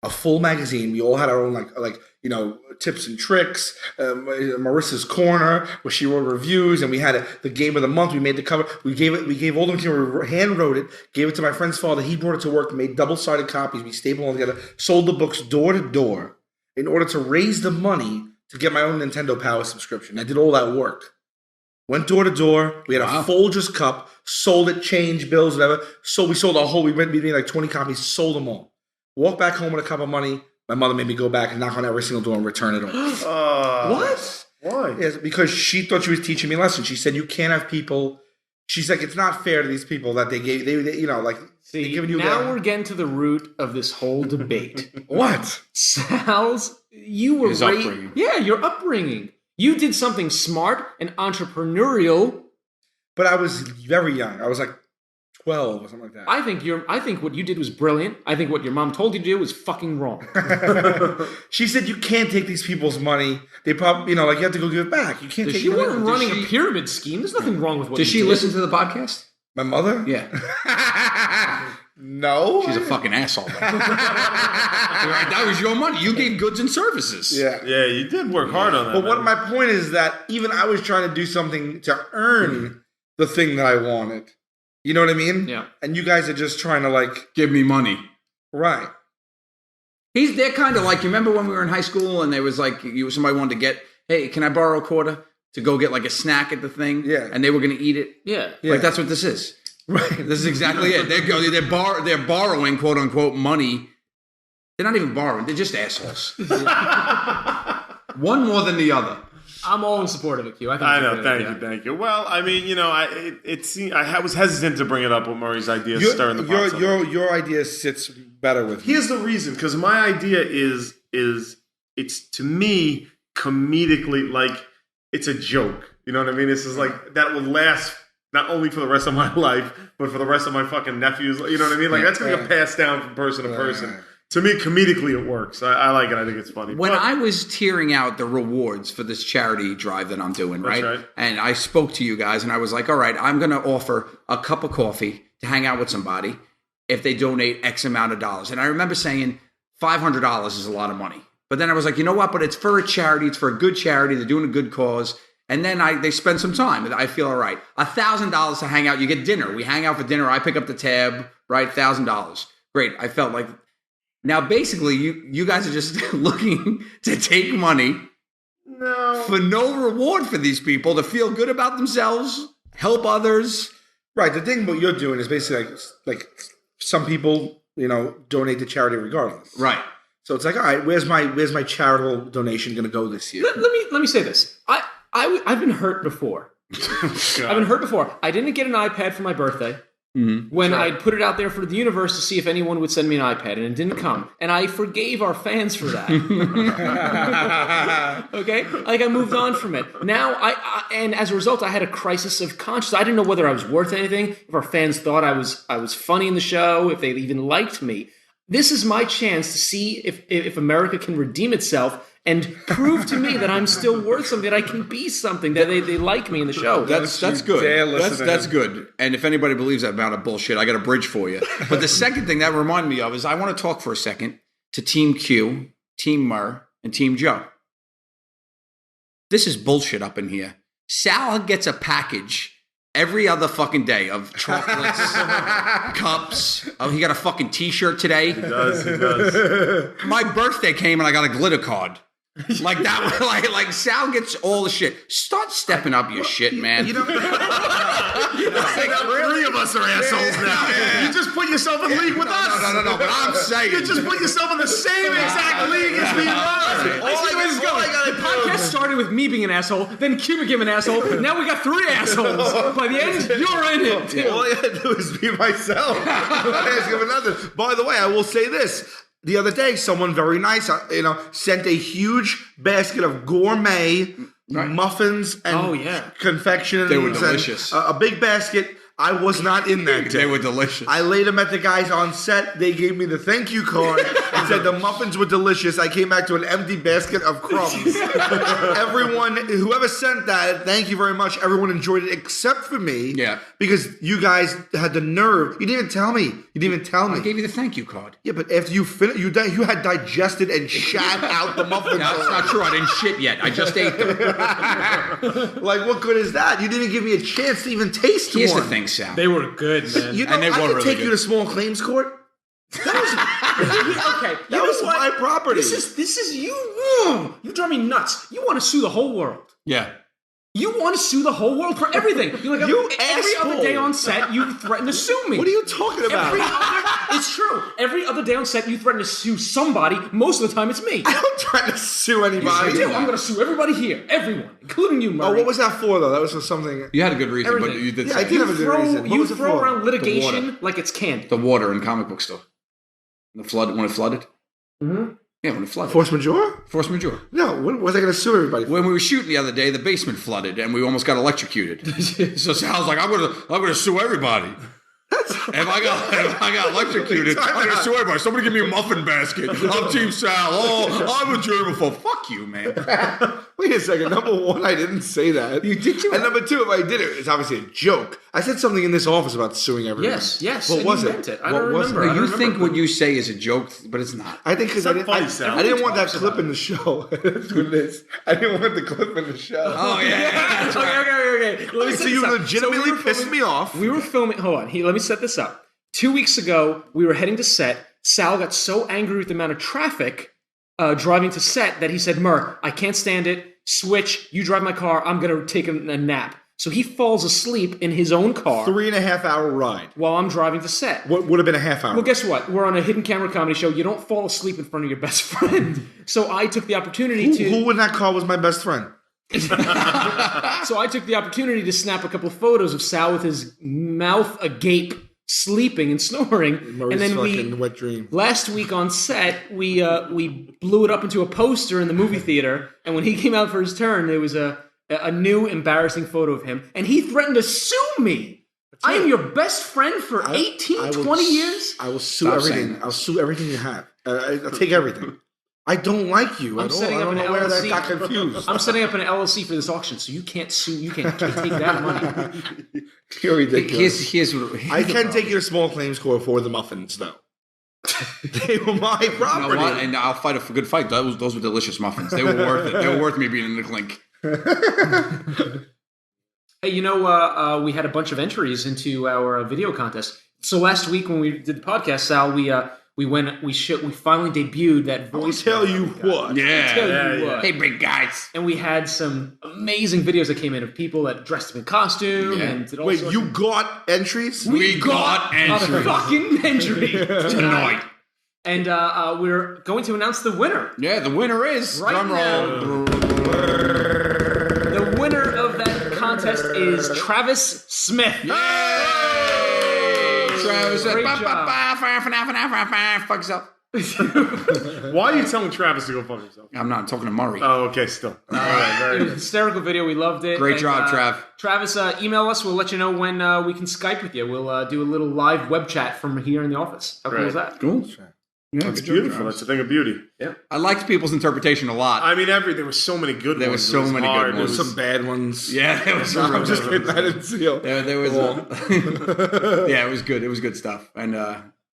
D: A full magazine. We all had our own, like tips and tricks. Marissa's Corner, where she wrote reviews, and we had the game of the month. We made the cover. We gave all the material, we hand wrote it, gave it to my friend's father. He brought it to work, made double-sided copies. We stapled them together, sold the books door to door in order to raise the money to get my own Nintendo Power subscription. I did all that work. Went door to door. We had a Folgers cup. Sold it, change bills, whatever. So we sold a whole. We made like 20 copies. Sold them all. Walked back home with a cup of money. My mother made me go back and knock on every single door and return it all.
A: What? Why?
D: Yes, because she thought she was teaching me a lesson. She said, "You can't have people." She's like, "It's not fair to these people that they
C: See,
D: giving you
C: now
D: that."
C: we're getting to the root of this whole debate.
D: What?
C: Sal's, you were
B: His upbringing.
C: Yeah, your upbringing. You did something smart and entrepreneurial.
D: But I was very young. I was like 12 or something like that.
C: I think what you did was brilliant. I think what your mom told you to do was fucking wrong.
D: She said, "You can't take these people's money. They probably, you have to go give it back. You can't take
C: You
D: it."
C: weren't running a pyramid scheme. There's nothing wrong with what
B: Did
C: you
B: she
C: did.
B: listen to the podcast?
D: My mother?
B: Yeah.
D: No.
B: She's a fucking asshole. Right, that was your money. You gave goods and services.
D: Yeah.
A: Yeah, you did work hard on that.
D: But what
A: man.
D: my point is that even I was trying to do something to earn the thing that I wanted. You know what I mean?
C: Yeah.
D: And you guys are just trying to
B: Give me money.
D: right.
B: They're kind of like, you remember when we were in high school and there was like, somebody wanted to get, hey, can I borrow a quarter to go get like a snack at the thing?
D: Yeah.
B: And they were going to eat it.
C: Yeah.
D: Yeah.
B: Like that's what this is.
D: Right.
B: This is exactly it. They're borrowing quote unquote money. They're not even borrowing. They're just assholes. One more than the other.
C: I'm all in support of it, Q.
A: I know. Thank you. Well, I mean, I was hesitant to bring it up with Murray's idea, stirring the pot.
D: Your idea sits better with me.
A: Here's the reason, because my idea is it's to me comedically like it's a joke. You know what I mean? This is like that will last not only for the rest of my life, but for the rest of my fucking nephews. You know what I mean? Like that's gonna get passed down from person to person. To me, comedically, it works. I like it. I think it's funny.
B: When I was tearing out the rewards for this charity drive that I'm doing,
A: That's
B: right?
A: right.
B: And I spoke to you guys and I was like, all right, I'm going to offer a cup of coffee to hang out with somebody if they donate X amount of dollars. And I remember saying $500 is a lot of money. But then I was like, you know what? But it's for a charity. It's for a good charity. They're doing a good cause. And then they spend some time. I feel all right. $1,000 to hang out. You get dinner. We hang out for dinner. I pick up the tab, right? $1,000. Great. I felt like now basically you guys are just looking to take money for no reward for these people to feel good about themselves, help others.
D: Right. The thing what you're doing is basically like some people, donate to charity regardless.
B: Right.
D: So it's like, all right, where's my charitable donation going to go this year?
C: Let me say this. I've been hurt before. I've been hurt before. I didn't get an iPad for my birthday. When I put it out there for the universe to see if anyone would send me an iPad, and it didn't come. And I forgave our fans for that. Okay? Like, I moved on from it. Now, and as a result, I had a crisis of conscience. I didn't know whether I was worth anything, if our fans thought I was funny in the show, if they even liked me. This is my chance to see if America can redeem itself and prove to me that I'm still worth something, that I can be something, that they like me in the show.
B: That's good. That's good. And if anybody believes that amount of bullshit, I got a bridge for you. But the second thing that reminded me of is I want to talk for a second to Team Q, Team Murr, and Team Joe. This is bullshit up in here. Sal gets a package every other fucking day of chocolates, cups. Oh, he got a fucking T-shirt today.
A: He does.
B: My birthday came and I got a glitter card. Like that, like Sal gets all the shit. Start stepping up your shit, man.
A: Three of us are assholes now. You just put yourself in league with us.
B: No. But I'm saying
A: you just put yourself in the same exact league as me and us.
C: The podcast started with me being an asshole, then Q became an asshole. Now we got 3 assholes. By the end, you're in it.
D: All I had to do was be myself. I ask him another. By the way, I will say this. The other day, someone very nice, sent a huge basket of gourmet muffins and confections.
B: They were delicious.
D: A big basket. I was not in that day.
B: They were delicious.
D: I laid them at the guys on set. They gave me the thank you card and said the muffins were delicious. I came back to an empty basket of crumbs. Everyone, whoever sent that, thank you very much. Everyone enjoyed it except for me.
B: Yeah.
D: Because you guys had the nerve. You didn't even tell me.
B: I gave you the thank you card.
D: Yeah, but after you finished, you had digested and shat out the muffins.
B: No, that's not true. I didn't shit yet. I just ate them.
D: Like, what good is that? You didn't give me a chance to even taste
B: Here's
D: one.
B: the thing, Sal.
C: They were good, man.
B: And they
D: I
B: were
D: could
B: really
D: take
B: good.
D: you to small claims court.
C: Okay,
D: That was my property.
C: This is you. You drive me nuts. You want to sue the whole world.
B: Yeah.
C: You want to sue the whole world for everything. You're like,
D: You
C: every
D: asshole.
C: other day on set, you threaten to sue me.
D: What are you talking about?
C: It's true. Every other day on set, you threaten to sue somebody. Most of the time, it's me.
D: I don't try to sue anybody.
C: I do. I'm going to sue everybody here. Everyone, including you, Murray.
D: Oh, what was that for, though? That was for something.
B: You had a good reason,
C: Everything.
B: but you did
D: Yeah,
B: say
D: I did have a good reason. What
C: You
D: was it
C: throw
D: for?
C: around litigation
B: The water.
C: like it's candy.
B: the water in comic book store. The flood when it flooded.
C: Mm-hmm.
B: Yeah, when it flooded.
D: Force majeure?
B: Force majeure.
D: No, what was I going to sue everybody for?
B: When we were shooting the other day, the basement flooded and we almost got electrocuted. So Sal's like, I'm gonna sue everybody. If I got electrocuted, I'm gonna sue everybody. Somebody give me a muffin basket. I'm Team Sal. Oh, I'm a germaphobe. Fuck you, man.
D: Wait a second. Number one, I didn't say that.
B: You did.
D: And number two, if I did it, it's obviously a joke. I said something in this office about suing everyone.
C: Yes.
D: What
C: and
D: was
C: you
D: it?
C: meant it. I
D: What
C: don't
D: was it?
C: remember. I
B: You
C: don't
B: think
C: remember.
B: what you say is a joke, but it's not.
D: I think because I didn't want that clip in the show. That's what it is. I didn't want the clip in the show.
B: Oh yeah.
C: Okay. Let me
D: So
C: set
D: you
C: this up.
D: legitimately
C: we were
D: pissed
C: filming-
D: me off.
C: We were filming. Hold on. Let me set this up. 2 weeks ago, we were heading to set. Sal got so angry with the amount of traffic driving to set that he said, Murr, I can't stand it. Switch. You drive my car. I'm going to take a nap. So he falls asleep in his own car
D: 3.5 hour ride.
C: while I'm driving to set.
D: What would have been a half hour?
C: Well, guess what? We're on a hidden camera comedy show. You don't fall asleep in front of your best friend. So I took the opportunity to...
D: Who in that car was my best friend?
C: So I took the opportunity to snap a couple of photos of Sal with his mouth agape, sleeping and snoring.
D: Murray's
C: and then
D: fucking wet dream.
C: last week on set, we blew it up into a poster in the movie theater. And when he came out for his turn, there was a new embarrassing photo of him. And he threatened to sue me. I am your best friend for 20 years.
D: I will sue
B: Stop
D: everything.
B: saying that.
D: I'll sue everything you have. I'll take everything. I don't like you
C: I'm
D: at all.
C: setting
D: I
C: up
D: don't
C: an
D: know where that
C: LLC.
D: got confused.
C: I'm setting up an LLC for this auction, so you can't sue. You can't take that money.
D: You're ridiculous.
B: Here's what
D: I can take you to small claims court for the muffins, though. They were my
B: You know
D: property.
B: what? And I'll fight a good fight. Those were delicious muffins. They were worth it. They were worth me being in the clink.
C: Hey, we had a bunch of entries into our video contest. So last week when we did the podcast, Sal, we finally debuted that voice.
D: I'll tell you what.
B: Yeah. Hey, big guys.
C: And we had some amazing videos that came in of people that dressed up in costume and did all
D: Wait,
C: sorts
D: you
C: of...
D: got entries?
B: We got entries.
C: a fucking entry
B: Tonight.
C: And we're going to announce the winner.
B: Yeah, the winner is
C: Right
B: drum roll.
C: The winner of that contest is Travis Smith.
B: Yay! Travis,
C: Great job.
B: fuck yourself.
A: Why are you telling Travis to go fuck himself?
B: I'm not talking to Murray.
A: Oh, okay, still. All right, very
C: It was
A: good.
C: a hysterical video. We loved it.
B: Great job, Trav.
C: Travis, email us. We'll let you know when we can Skype with you. We'll do a little live web chat from here in the office. How cool is that?
B: Cool. Yeah,
A: It's beautiful. That's a thing of beauty.
C: Yeah.
B: I liked people's interpretation a lot.
A: I mean, there were so many good
B: There
A: ones.
B: were so
A: It was
B: many
A: hard.
B: good
A: It
B: ones.
A: was
D: Some bad ones.
B: Yeah, there was some
D: I'm just kidding. I didn't see them.
B: There was yeah, it was good. It was good stuff. And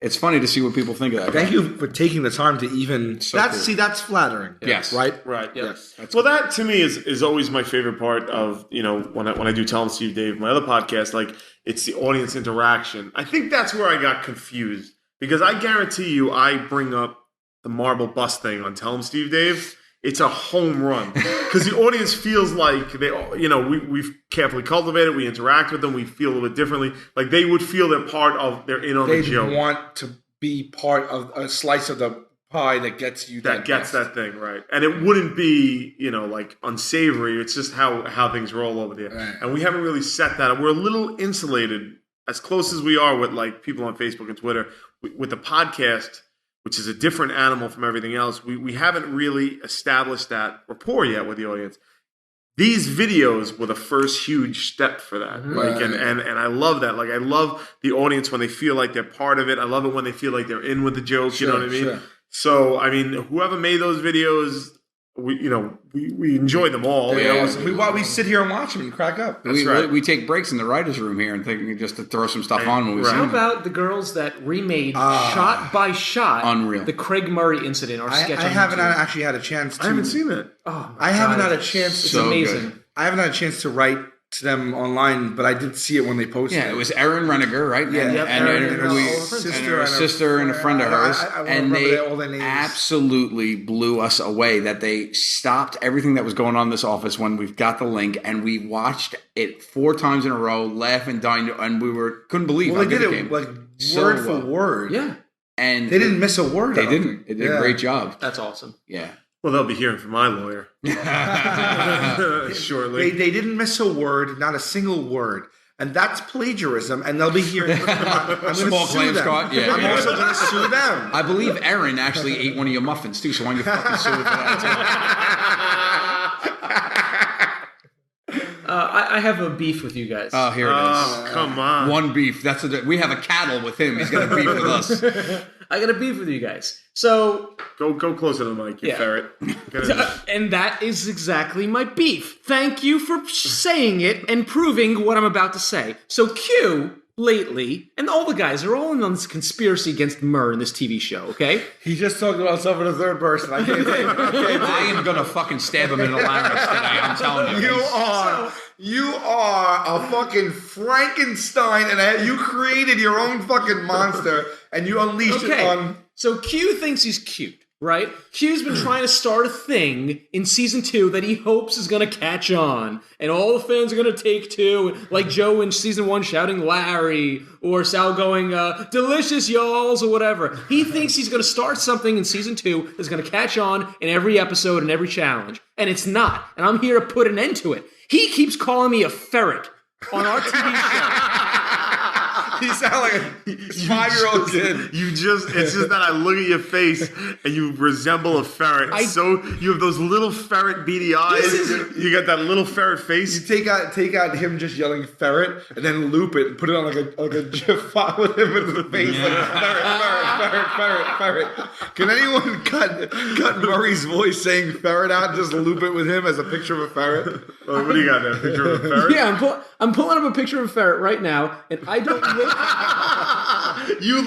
B: it's funny to see what people think of that.
D: Thank you for taking the time to even.
B: cool.
D: That's flattering.
B: Yes.
D: Right.
A: Right.
C: Yes.
A: Well, that to me is always my favorite part of when I do Tell 'em Steve Dave, my other podcast. Like, it's the audience interaction. I think that's where I got confused because I guarantee you, I bring up the marble bust thing on Tell 'em Steve Dave. It's a home run because the audience feels like we've carefully cultivated. We interact with them. We feel a little bit differently. Like they would feel they're they're in on
D: They
A: the joke.
D: want to be part of a slice of the pie that gets you
A: That gets that thing right, and it wouldn't be like unsavory. It's just how things roll over there,
D: Right.
A: and we haven't really set that up. We're a little insulated, as close as we are with like people on Facebook and Twitter, with the podcast, which is a different animal from everything else. We haven't really established that rapport yet with the audience. These videos were the first huge step for that. Like, and I love that. Like, I love the audience when they feel like they're part of it. I love it when they feel like they're in with the jokes. You know what I mean?
D: Sure.
A: So, I mean, whoever made those videos, we enjoy them all.
B: Yeah.
D: We sit here and watch them and crack up.
B: We take breaks in the writers' room here and think just to throw some stuff on when we see
C: How
B: them.
C: about the girls that remade shot by shot
B: Unreal.
C: the Craig Murray incident or sketch?
D: I haven't actually had a chance to.
A: I haven't seen it.
C: Oh,
D: I haven't had a chance.
C: It's
B: So
C: amazing.
B: good.
D: I haven't had a chance to write to them online, but I did see it when they posted.
B: Yeah, it was Erin Reniger, right?
D: Yeah,
B: and
C: Erin
B: her
C: and
B: sister and a friend of hers,
D: I
B: and
D: remember
B: they
D: all their names.
B: absolutely blew us away. That they stopped everything that was going on in this office when we've got the link, and we watched it 4 times in a row, laugh and dine, and we couldn't believe
D: Well,
B: how
D: they
B: good
D: did
B: it
D: it
B: came.
D: like
B: So
D: word for
B: well.
D: word.
C: Yeah,
B: And
D: They didn't miss a word.
B: They
D: out of it.
B: didn't. They did a great job.
C: that's awesome.
B: Yeah.
A: Well, they'll be hearing from my lawyer shortly.
D: They didn't miss a word, not a single word. And that's plagiarism, and they'll be hearing. I'm going to
B: Small
D: sue
B: claims
D: them.
B: court, yeah.
D: I'm also going to sue them.
B: I believe Erin actually ate one of your muffins too, so why don't you fucking sue her for that
C: I have a beef with you guys.
B: too? Oh, here it is.
A: Oh, come on.
B: One beef. We have a cattle with him. He's got a beef with us.
C: I got a beef with you guys. So,
A: Go closer to the mic, you
C: Yeah.
A: ferret. Get in there.
C: and that is exactly my beef. Thank you for saying it and proving what I'm about to say. So Q, lately, and all the guys are all in on this conspiracy against Murr in this TV show, okay?
D: He just talked about himself in the third person. I can't take it.
B: I am gonna fucking stab him in the larynx today. I'm telling you.
D: You are a fucking Frankenstein, and you created your own fucking monster, and you unleashed it on.
C: So Q thinks he's cute, right? Q's been trying to start a thing in season 2 that he hopes is going to catch on. And all the fans are going to take to, like Joe in season 1 shouting Larry, or Sal going, delicious y'alls, or whatever. He thinks he's going to start something in season 2 that's going to catch on in every episode and every challenge. And it's not. And I'm here to put an end to it. He keeps calling me a ferret on our TV show.
D: You sound like a 5-year-old kid.
A: It's just that I look at your face and you resemble a ferret. So you have those little ferret beady eyes. You got that little ferret face.
D: You take out him just yelling ferret, and then loop it and put it on like a GIF file with him in the face like ferret. Can anyone cut Murray's voice saying ferret out and just loop it with him as a picture of a ferret?
A: What do you got there? A picture of a ferret?
C: Yeah, I'm pulling up a picture of a ferret right now, and I don't look.
A: You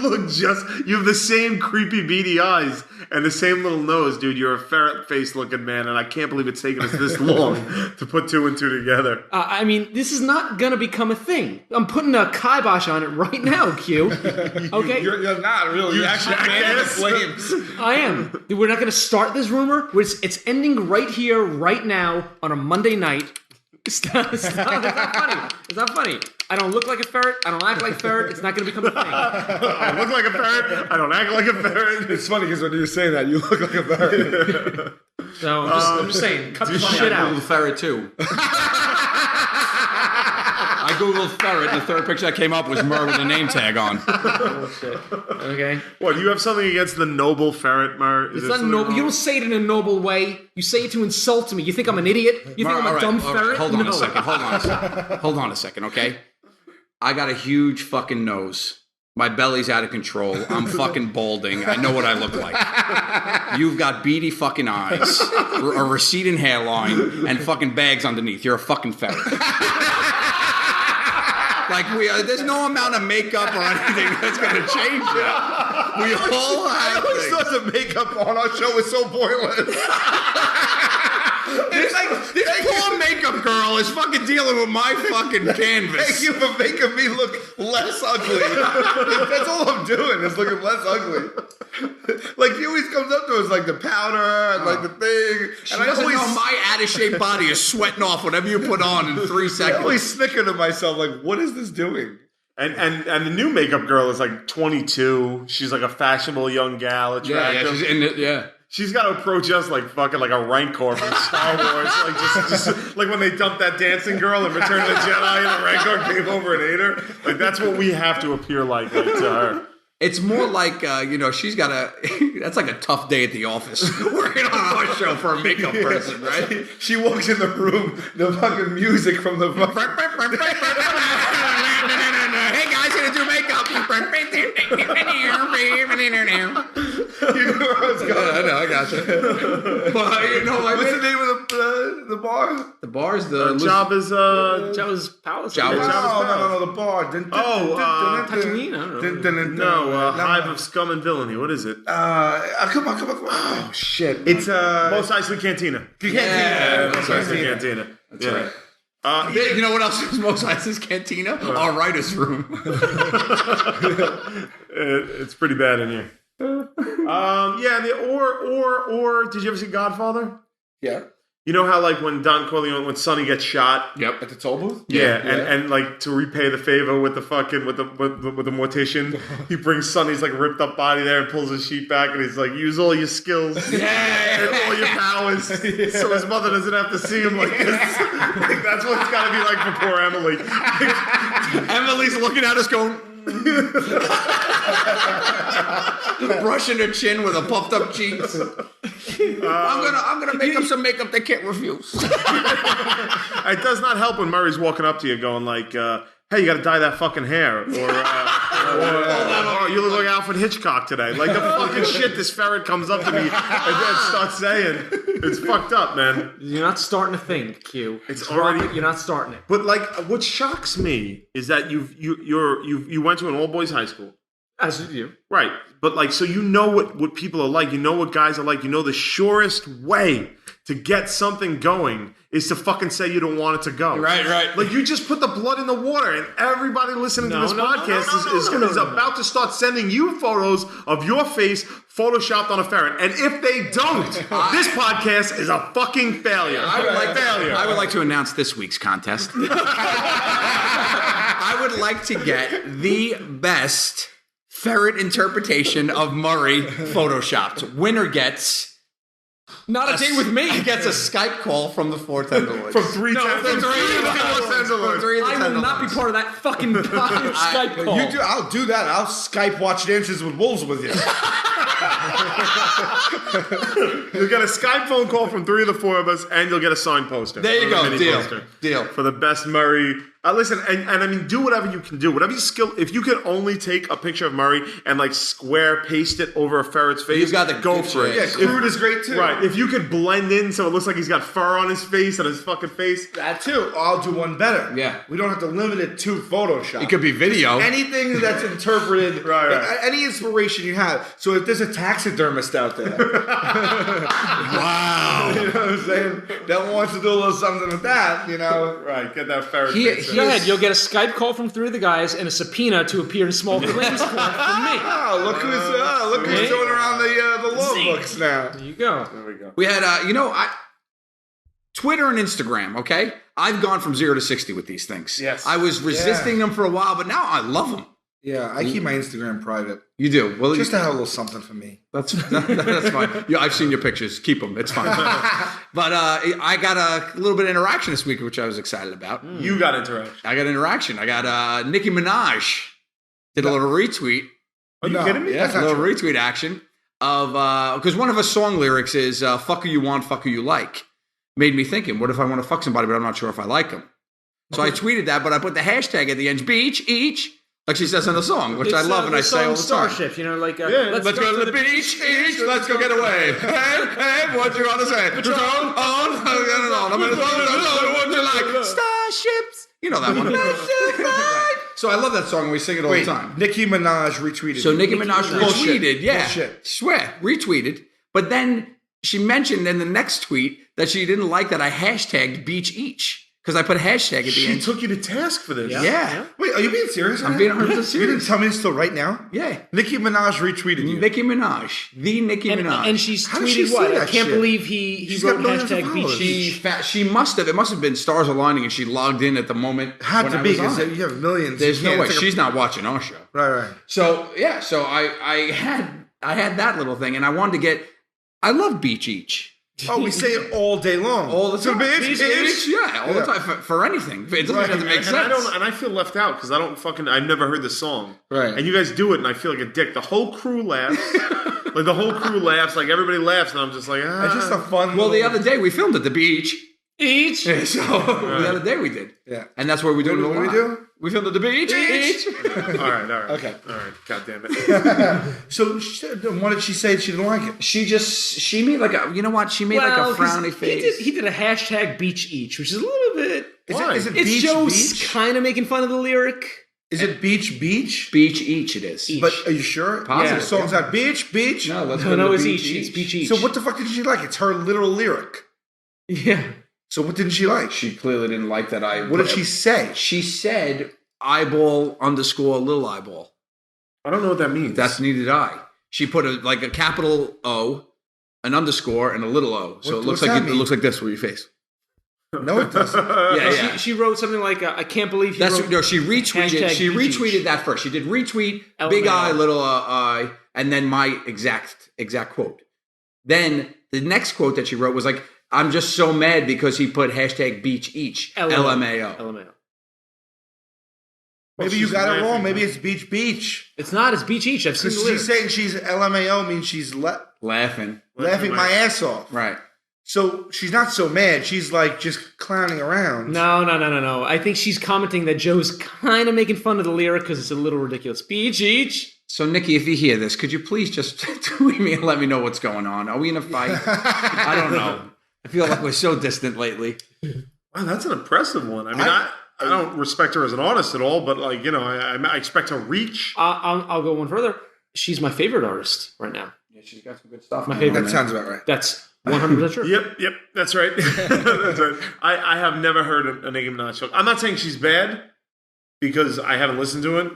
A: have the same creepy beady eyes and the same little nose, dude. You're a ferret face looking man, and I can't believe it's taken us this long to put two and two together.
C: I mean, this is not gonna become a thing. I'm putting a kibosh on it right now, Q. Okay?
D: You're not really. You actually fan the flames.
C: I am. We're not gonna start this rumor. It's ending right here, right now, on a Monday night. Stop. It's not funny. It's not funny. I don't look like a ferret. I don't act like a ferret. It's not going to become a thing.
A: I look like a ferret. I don't act like a ferret.
D: It's funny because when you say that, you look like a ferret.
C: So I'm just saying, cut the shit out.
B: I Googled ferret too. I Googled ferret, and the third picture that came up was Murr with a name tag on.
C: Oh, shit. Okay.
A: What, you have something against the noble ferret, Murr?
C: It's not noble. You don't say it in a noble way. You say it to insult me. You think I'm an idiot? You think I'm a dumb ferret?
B: Hold on a second, okay? I got a huge fucking nose. My belly's out of control. I'm fucking balding. I know what I look like. You've got beady fucking eyes, a receding hairline, and fucking bags underneath. You're a fucking ferret. Like, there's no amount of makeup or anything that's going to change that. We all have
D: I always thought the makeup on our show was so pointless.
B: It's like, this poor makeup girl is fucking dealing with my fucking canvas.
D: Thank you for making me look less ugly. That's all I'm doing is looking less ugly. Like, he always comes up to us like the powder and like the thing.
B: She doesn't know my out-of-shape body is sweating off whatever you put on in 3 seconds.
D: I always snicker to myself like, what is this doing?
A: And the new makeup girl is like 22. She's like a fashionable young gal, attractive.
B: Yeah, she's in it, yeah.
A: She's got to approach us like fucking like a Rancor from Star Wars. Like just like when they dumped that dancing girl in Return of the Jedi and the Rancor came over and ate her. Like that's what we have to appear like to her.
B: It's more like, she's got that's like a tough day at the office working on our show for a makeup person, right?
D: She walks in the room, the fucking music from the
B: Hey guys, gonna do makeup.
D: You know where I was going.
B: I know, I gotcha. But,
D: what's the name of the bar?
B: The bar's the...
A: Jabba's
C: Palace.
B: Jabba's.
D: No, the bar.
A: Tatooine? I don't know. Hive of Scum and Villainy. What is it?
D: Come on. Oh, shit. It's
A: Mos Eisley Cantina.
B: Yeah,
A: Mos Eisley Cantina.
B: That's right. You know what else is Mos Eisley's Cantina? Our writer's room.
A: It's pretty bad in here. Or did you ever see Godfather?
D: Yeah.
A: You know how like when Don Corleone, when Sonny gets shot?
B: Yep.
D: At the toll booth?
A: Yeah. And like to repay the favor with the fucking with the mortician, he brings Sonny's like ripped up body there and pulls his sheet back and he's like, use all your skills. And all your powers. So his mother doesn't have to see him like this. Like, that's what it's gotta be like for poor Emily.
B: Emily's looking at us going... brushing her chin with her puffed up cheeks. I'm gonna make up some makeup they can't refuse.
A: It does not help when Murray's walking up to you going like, hey, you gotta dye that fucking hair. Or you look like Alfred Hitchcock today. Like the fucking shit this ferret comes up to me and starts saying. It's fucked up, man.
C: You're not starting a thing, Q.
A: It's already...
C: You're not starting it.
A: But like, what shocks me is that you went to an all-boys high school.
C: As you do.
A: Right. But like, so you know what people are like. You know what guys are like. You know the surest way to get something going is to fucking say you don't want it to go.
B: Right.
A: Like, you just put the blood in the water, and everybody listening to this podcast is about to start sending you photos of your face photoshopped on a ferret. And if they don't, this podcast is a fucking failure.
B: I would like to announce this week's contest. I would like to get the best ferret interpretation of Murray photoshopped. Winner gets...
C: Not a date with me.
B: He gets a Skype call from the 4 Tenderloins.
A: From three Tenderloins.
C: I will not be part of that fucking Skype call.
D: You do. I'll do that. I'll Skype watch Dances with Wolves with you.
A: You'll get a Skype phone call from 3 of the 4 of us, and you'll get a signed poster.
B: There you go. Deal.
A: For the best Murray Listen, and I mean, do whatever you can do. Whatever you skill. If you could only take a picture of Murray and like square paste it over a ferret's face,
B: You got to
A: go for it.
D: Yeah, crude is great too.
A: Right. If you could blend in so it looks like he's got fur on his face and his fucking face.
D: That too. I'll do one better.
B: Yeah.
D: We don't have to limit it to Photoshop.
B: It could be video.
D: Anything that's interpreted,
A: Right.
D: any inspiration you have. So if there's a taxidermist out there,
B: Wow.
D: you know what I'm saying, that wants to do a little something with that, you know.
A: Right. Get that ferret face.
C: Go ahead. You'll get a Skype call from 3 of the guys and a subpoena to appear in Small Claims Court from me.
D: Oh, look who's going around the law books now.
C: There you go.
A: There we go.
B: We had, Twitter and Instagram, okay? I've gone from 0 to 60 with these things.
A: Yes.
B: I was resisting them for a while, but now I love them.
D: Yeah, I keep my Instagram private.
B: You do? Well,
D: Just to have a little something for me.
B: that's fine. Yeah, I've seen your pictures. Keep them. It's fine. But I got a little bit of interaction this week, which I was excited about.
A: You got interaction.
B: I got interaction. I got Nicki Minaj did a little retweet.
A: Are you kidding me?
B: Yeah, a little retweet action of because one of her song lyrics is "fuck who you want, fuck who you like." Made me thinking, what if I want to fuck somebody, but I'm not sure if I like them? So I tweeted that, but I put the hashtag at the end, beach, each, like she says in the song, which I love and I say all the time.
C: Starship, you know, like
B: Let's go to the beach, each, let's go get away. Hey, what you want to say? Patrol, on, I'm in the what you like? Starships. You know that one. So I love that song and we sing it all the time.
D: Nicki Minaj retweeted.
B: So Nicki Minaj retweeted,
D: Bullshit.
B: yeah.
D: Bullshit.
B: Swear, retweeted. But then she mentioned in the next tweet that she didn't like that I hashtagged beach each. Because I put a hashtag at the
A: She
B: end.
A: took you to task for this.
B: Yeah.
D: Wait, are you being serious?
B: I'm being 100%
D: You didn't
B: serious.
D: tell me this till right now?
B: Yeah.
D: Nicki Minaj retweeted you.
B: Nicki Minaj. The Nicki Minaj.
C: And she's
D: How did she
C: tweeted
D: see
C: what? I
D: that
C: can't
D: shit?
C: believe he
D: She's
C: wrote
D: got millions of
C: hashtag beach.
D: followers.
B: She must have. It must have been stars aligning and she logged in at the moment.
D: Had
B: when
D: to
B: I
D: be,
B: was
D: because
B: on.
D: you have millions.
B: There's
D: You
B: no
D: can't
B: way.
D: take a-
B: She's not watching our show.
D: Right.
B: So, yeah. So I had that little thing and I wanted to get, I love beach each.
D: Oh, we say it all day long.
B: All the time.
D: Beach, beach.
B: Yeah, all the time for anything. It doesn't have to make
A: And
B: sense.
A: I feel left out because I've never heard the song.
D: Right.
A: And you guys do it, and I feel like a dick. The whole crew laughs. Like the whole crew laughs. Like everybody laughs, and I'm just like,
D: It's just a fun.
B: Well, the
D: little-
B: other day we filmed at the beach.
C: Each.
B: So the other day we did.
D: Yeah.
B: And that's where we do it.
D: What do we do?
B: We filmed at the beach.
A: all right.
D: Okay.
A: All right. God damn it.
D: So, what did she say? She didn't like it.
B: She made like a, you know what? She made like a frowny face.
C: He did a hashtag beach each, which is a little bit.
A: Why?
D: Is it
C: It's
D: beach,
C: Joe
D: beach?
C: kind of making fun of the lyric.
D: Is it beach, beach?
B: Beach each it is.
D: But are you sure?
B: Positive.
D: The song's not beach, beach.
B: No, let's
C: No,
B: go to
C: it's
B: the
C: each. It's beach each.
D: So what the fuck did she like? It's her literal lyric.
C: Yeah.
D: So what didn't she like?
B: She clearly didn't like that I.
D: What did she say?
B: She said eyeball underscore little eyeball.
A: I don't know what that means.
B: That's neither did I. She put a capital O, an underscore, and a little O. So it looks
D: what's
B: like
D: that
B: it
D: mean?
B: looks like this with your face.
D: No, it doesn't.
B: Yeah.
C: She wrote something like, I can't believe you wrote...
B: No, she retweeted.
C: Hashtag
B: She
C: beach
B: retweeted
C: each.
B: that first. She did retweet,
C: LMAO.
B: big I, little I, and then my exact quote. Then the next quote that she wrote was like, "I'm just so mad because he put hashtag beach each LMAO."
C: LMAO.
D: Maybe you got it wrong. Maybe it's beach, beach.
C: It's not. It's beach each. I've seen the
D: Because she's
C: lyrics.
D: saying she's LMAO means she's
B: Laughing.
D: laughing my ass off.
B: Right.
D: So she's not so mad. She's like just clowning around.
C: No. I think she's commenting that Joe's kind of making fun of the lyric because it's a little ridiculous. Beach each.
B: So, Nikki, if you hear this, could you please just tweet me and let me know what's going on? Are we in a fight? I don't know. I feel like we're so distant lately.
A: Wow, that's an impressive one. I mean, I don't respect her as an artist at all, but like, you know, I expect her reach.
C: I'll go one further. She's my favorite artist right now.
B: Yeah, she's got some good stuff.
C: My favorite.
D: That sounds about right.
C: That's 100% true.
A: Yep, that's right. That's right. I have never heard a Nicki Minaj song. I'm not saying she's bad because I haven't listened to it,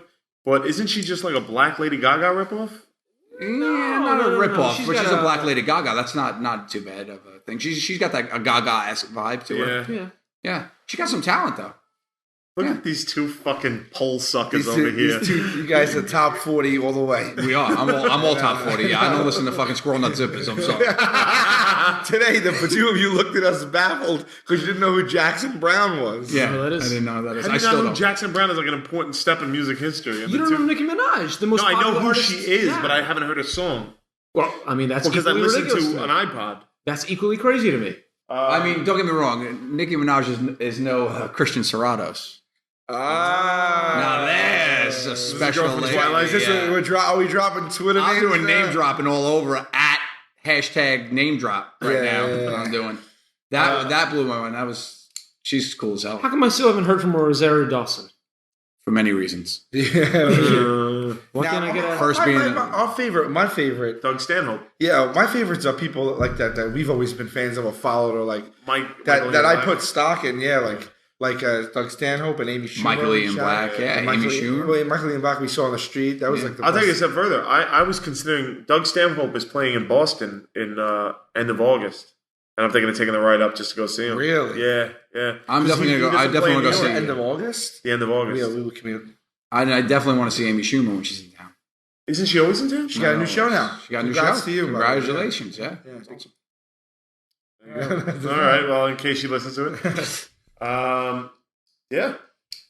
A: but isn't she just like a Black Lady Gaga ripoff?
B: Yeah, not a
C: no.
B: ripoff,
C: She's
B: but
C: got
B: she's a
C: a-
B: Black Lady Gaga. That's not too bad of a thing. She's got that a Gaga-esque vibe to her.
A: Yeah.
B: Yeah. She got some talent, though.
A: Look at these two fucking pole suckers
D: These
A: over
D: two,
A: here.
D: these two, you guys are top 40 all the way.
B: We are. I'm all top 40. Yeah, I don't listen to fucking Squirrel Nut Zippers. I'm sorry.
D: Today, the two of you looked at us baffled because you didn't know who Jackson Brown was.
B: Yeah,
C: Oh, that is-
B: I didn't know who that is.
A: How do
B: I
A: you
B: still
A: know who
B: don't.
A: Jackson Brown is like an important step in music history?
C: You don't know Nicki Minaj, the most
A: No, I know
C: popular
A: who
C: artist.
A: she is,
C: Yeah.
A: but I haven't heard a song.
C: Well, I mean, that's
A: Because I
C: equally
A: listened
C: ridiculous
A: to
C: me.
A: an iPod.
C: That's equally crazy to me.
B: I mean, don't get me wrong. Nicki Minaj is no Christian Serratos. Now there's a special lady.
D: Are we dropping Twitter names?
B: I'm doing name dropping all over at hashtag name drop right now. That's what I'm doing. That blew my mind. She's cool as hell.
C: How come I still haven't heard from Rosario Dawson?
B: For many reasons.
C: What can I get at?
B: First being
D: my favorite,
A: Doug Stanhope.
D: Yeah, my favorites are people like that we've always been fans of or followed or like that I put stock in. Yeah, like Doug Stanhope and Amy Schumer.
B: Michael Ian Black, Amy Schumer.
D: Michael Ian Black we saw on the street. That was like the
A: I'll
D: best.
A: take it a step further. I was considering Doug Stanhope is playing in Boston in end of August. And I'm thinking of taking the ride up just to go see him.
D: Really?
A: Yeah.
B: I'm definitely going to go. I definitely want to go see him.
D: End of August?
A: The end of August.
D: Yeah, we will commute.
B: I definitely want to see Amy Schumer when she's in town.
A: Isn't she always in town?
D: She got a new show now.
B: She got a new
D: Congrats
B: show.
D: To you,
B: Congratulations, yeah.
A: All right. Well, in case she listens to it, yeah.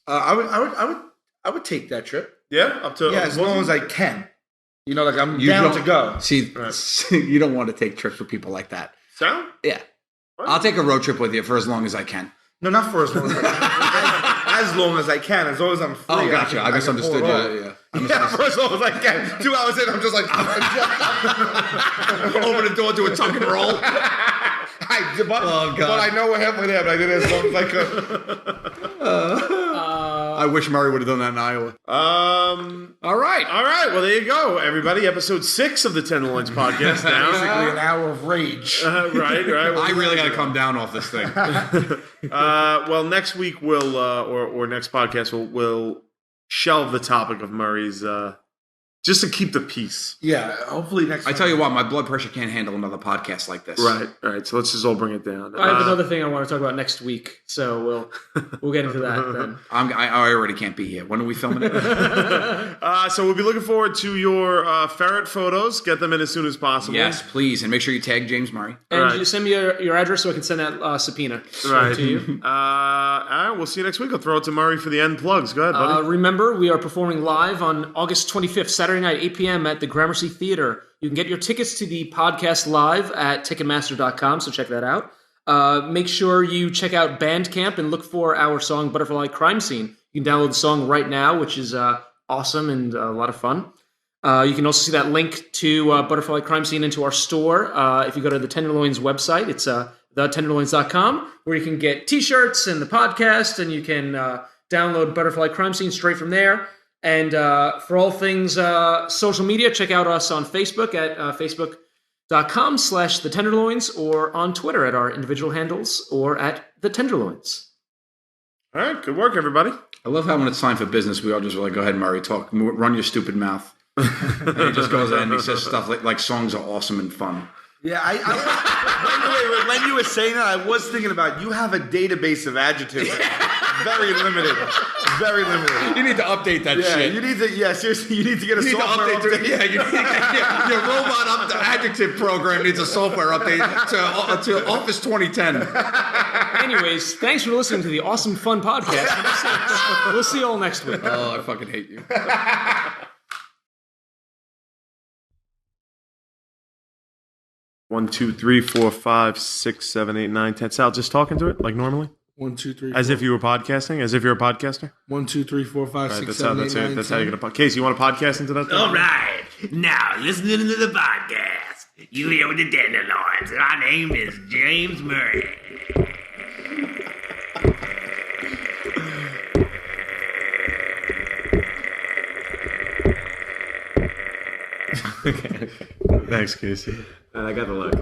D: I would take that trip.
A: Yeah, up to
D: as long as I can. You know, like I'm down to go.
B: See, you don't want to take trips with people like that.
A: So?
B: Yeah.
A: What?
B: I'll take a road trip with you for as long as I can.
D: No, not for as long as I can. As long as I can. As long as I'm free.
B: Oh, gotcha. I misunderstood you.
D: Yeah, for as long as I can. 2 hours in, I'm just like...
B: Open the door, do a tuck and roll.
D: But I know we're halfway there, but I did it as long as I could.
B: I wish Murray would have done that in Iowa.
A: All right. Well, there you go, everybody. Episode 6 of the Tenderloins Podcast now.
D: Basically an hour of rage.
A: Right.
B: I really got to come down off this thing.
A: Well, next week we'll or next podcast we'll shelve the topic of Murray's just to keep the peace.
D: Yeah, hopefully next.
B: I tell you what, my blood pressure can't handle another podcast like this.
A: Right. All right. So let's just all bring it down.
C: I have another thing I want to talk about next week, so we'll get into that then.
B: I already can't be here. When are we filming it?
A: So we'll be looking forward to your Ferret photos. Get them in as soon as possible.
B: Yes, please, and make sure you tag James Murray.
C: And you send me your address so I can send that subpoena to you.
A: All right. We'll see you next week. I'll throw it to Murray for the end plugs. Go ahead, buddy.
C: Remember, we are performing live on August 25th, Saturday night, 8 p.m. at the Gramercy Theater. You can get your tickets to the podcast live at Ticketmaster.com, so check that out. Make sure you check out Bandcamp and look for our song Butterfly Crime Scene. You can download the song right now, which is awesome and a lot of fun. You can also see that link to Butterfly Crime Scene into our store. If you go to the Tenderloins website, it's thetenderloins.com, where you can get t-shirts and the podcast, and you can download Butterfly Crime Scene straight from there. And for all things social media, check out us on Facebook at facebook.com/thetenderloins or on Twitter at our individual handles or at the Tenderloins.
A: All right. Good work, everybody.
B: I love how when it's time for business, we all just like, go ahead, Murray, talk. Run your stupid mouth. And he just goes in and he says stuff like songs are awesome and fun.
D: Yeah, when you were saying that, I was thinking about you have a database of adjectives. Very limited. Very limited.
B: You need to update that shit.
D: You need to, seriously, you need to get a software update.
B: You need to get your robot adjective program needs a software update to Office 2010.
C: Anyways, thanks for listening to the Awesome Fun Podcast. We'll see you all next week.
B: Oh, I fucking hate you.
A: 1, 2, 3, 4, 5, 6, 7, 8, 9, 10. Sal, just talking to it like normally?
D: 1, 2, 3, 4.
A: As if you were podcasting? As if you're a podcaster?
D: 1, 2, 3, 4, 5, 6, 7, 8, 9,
A: That's how you're going to... Casey, you want to podcast into that?
E: All right. Now, listening to the podcast. You here with the Tenderloins. My name is James Murray.
A: Okay. Thanks, Casey.
B: I got the look.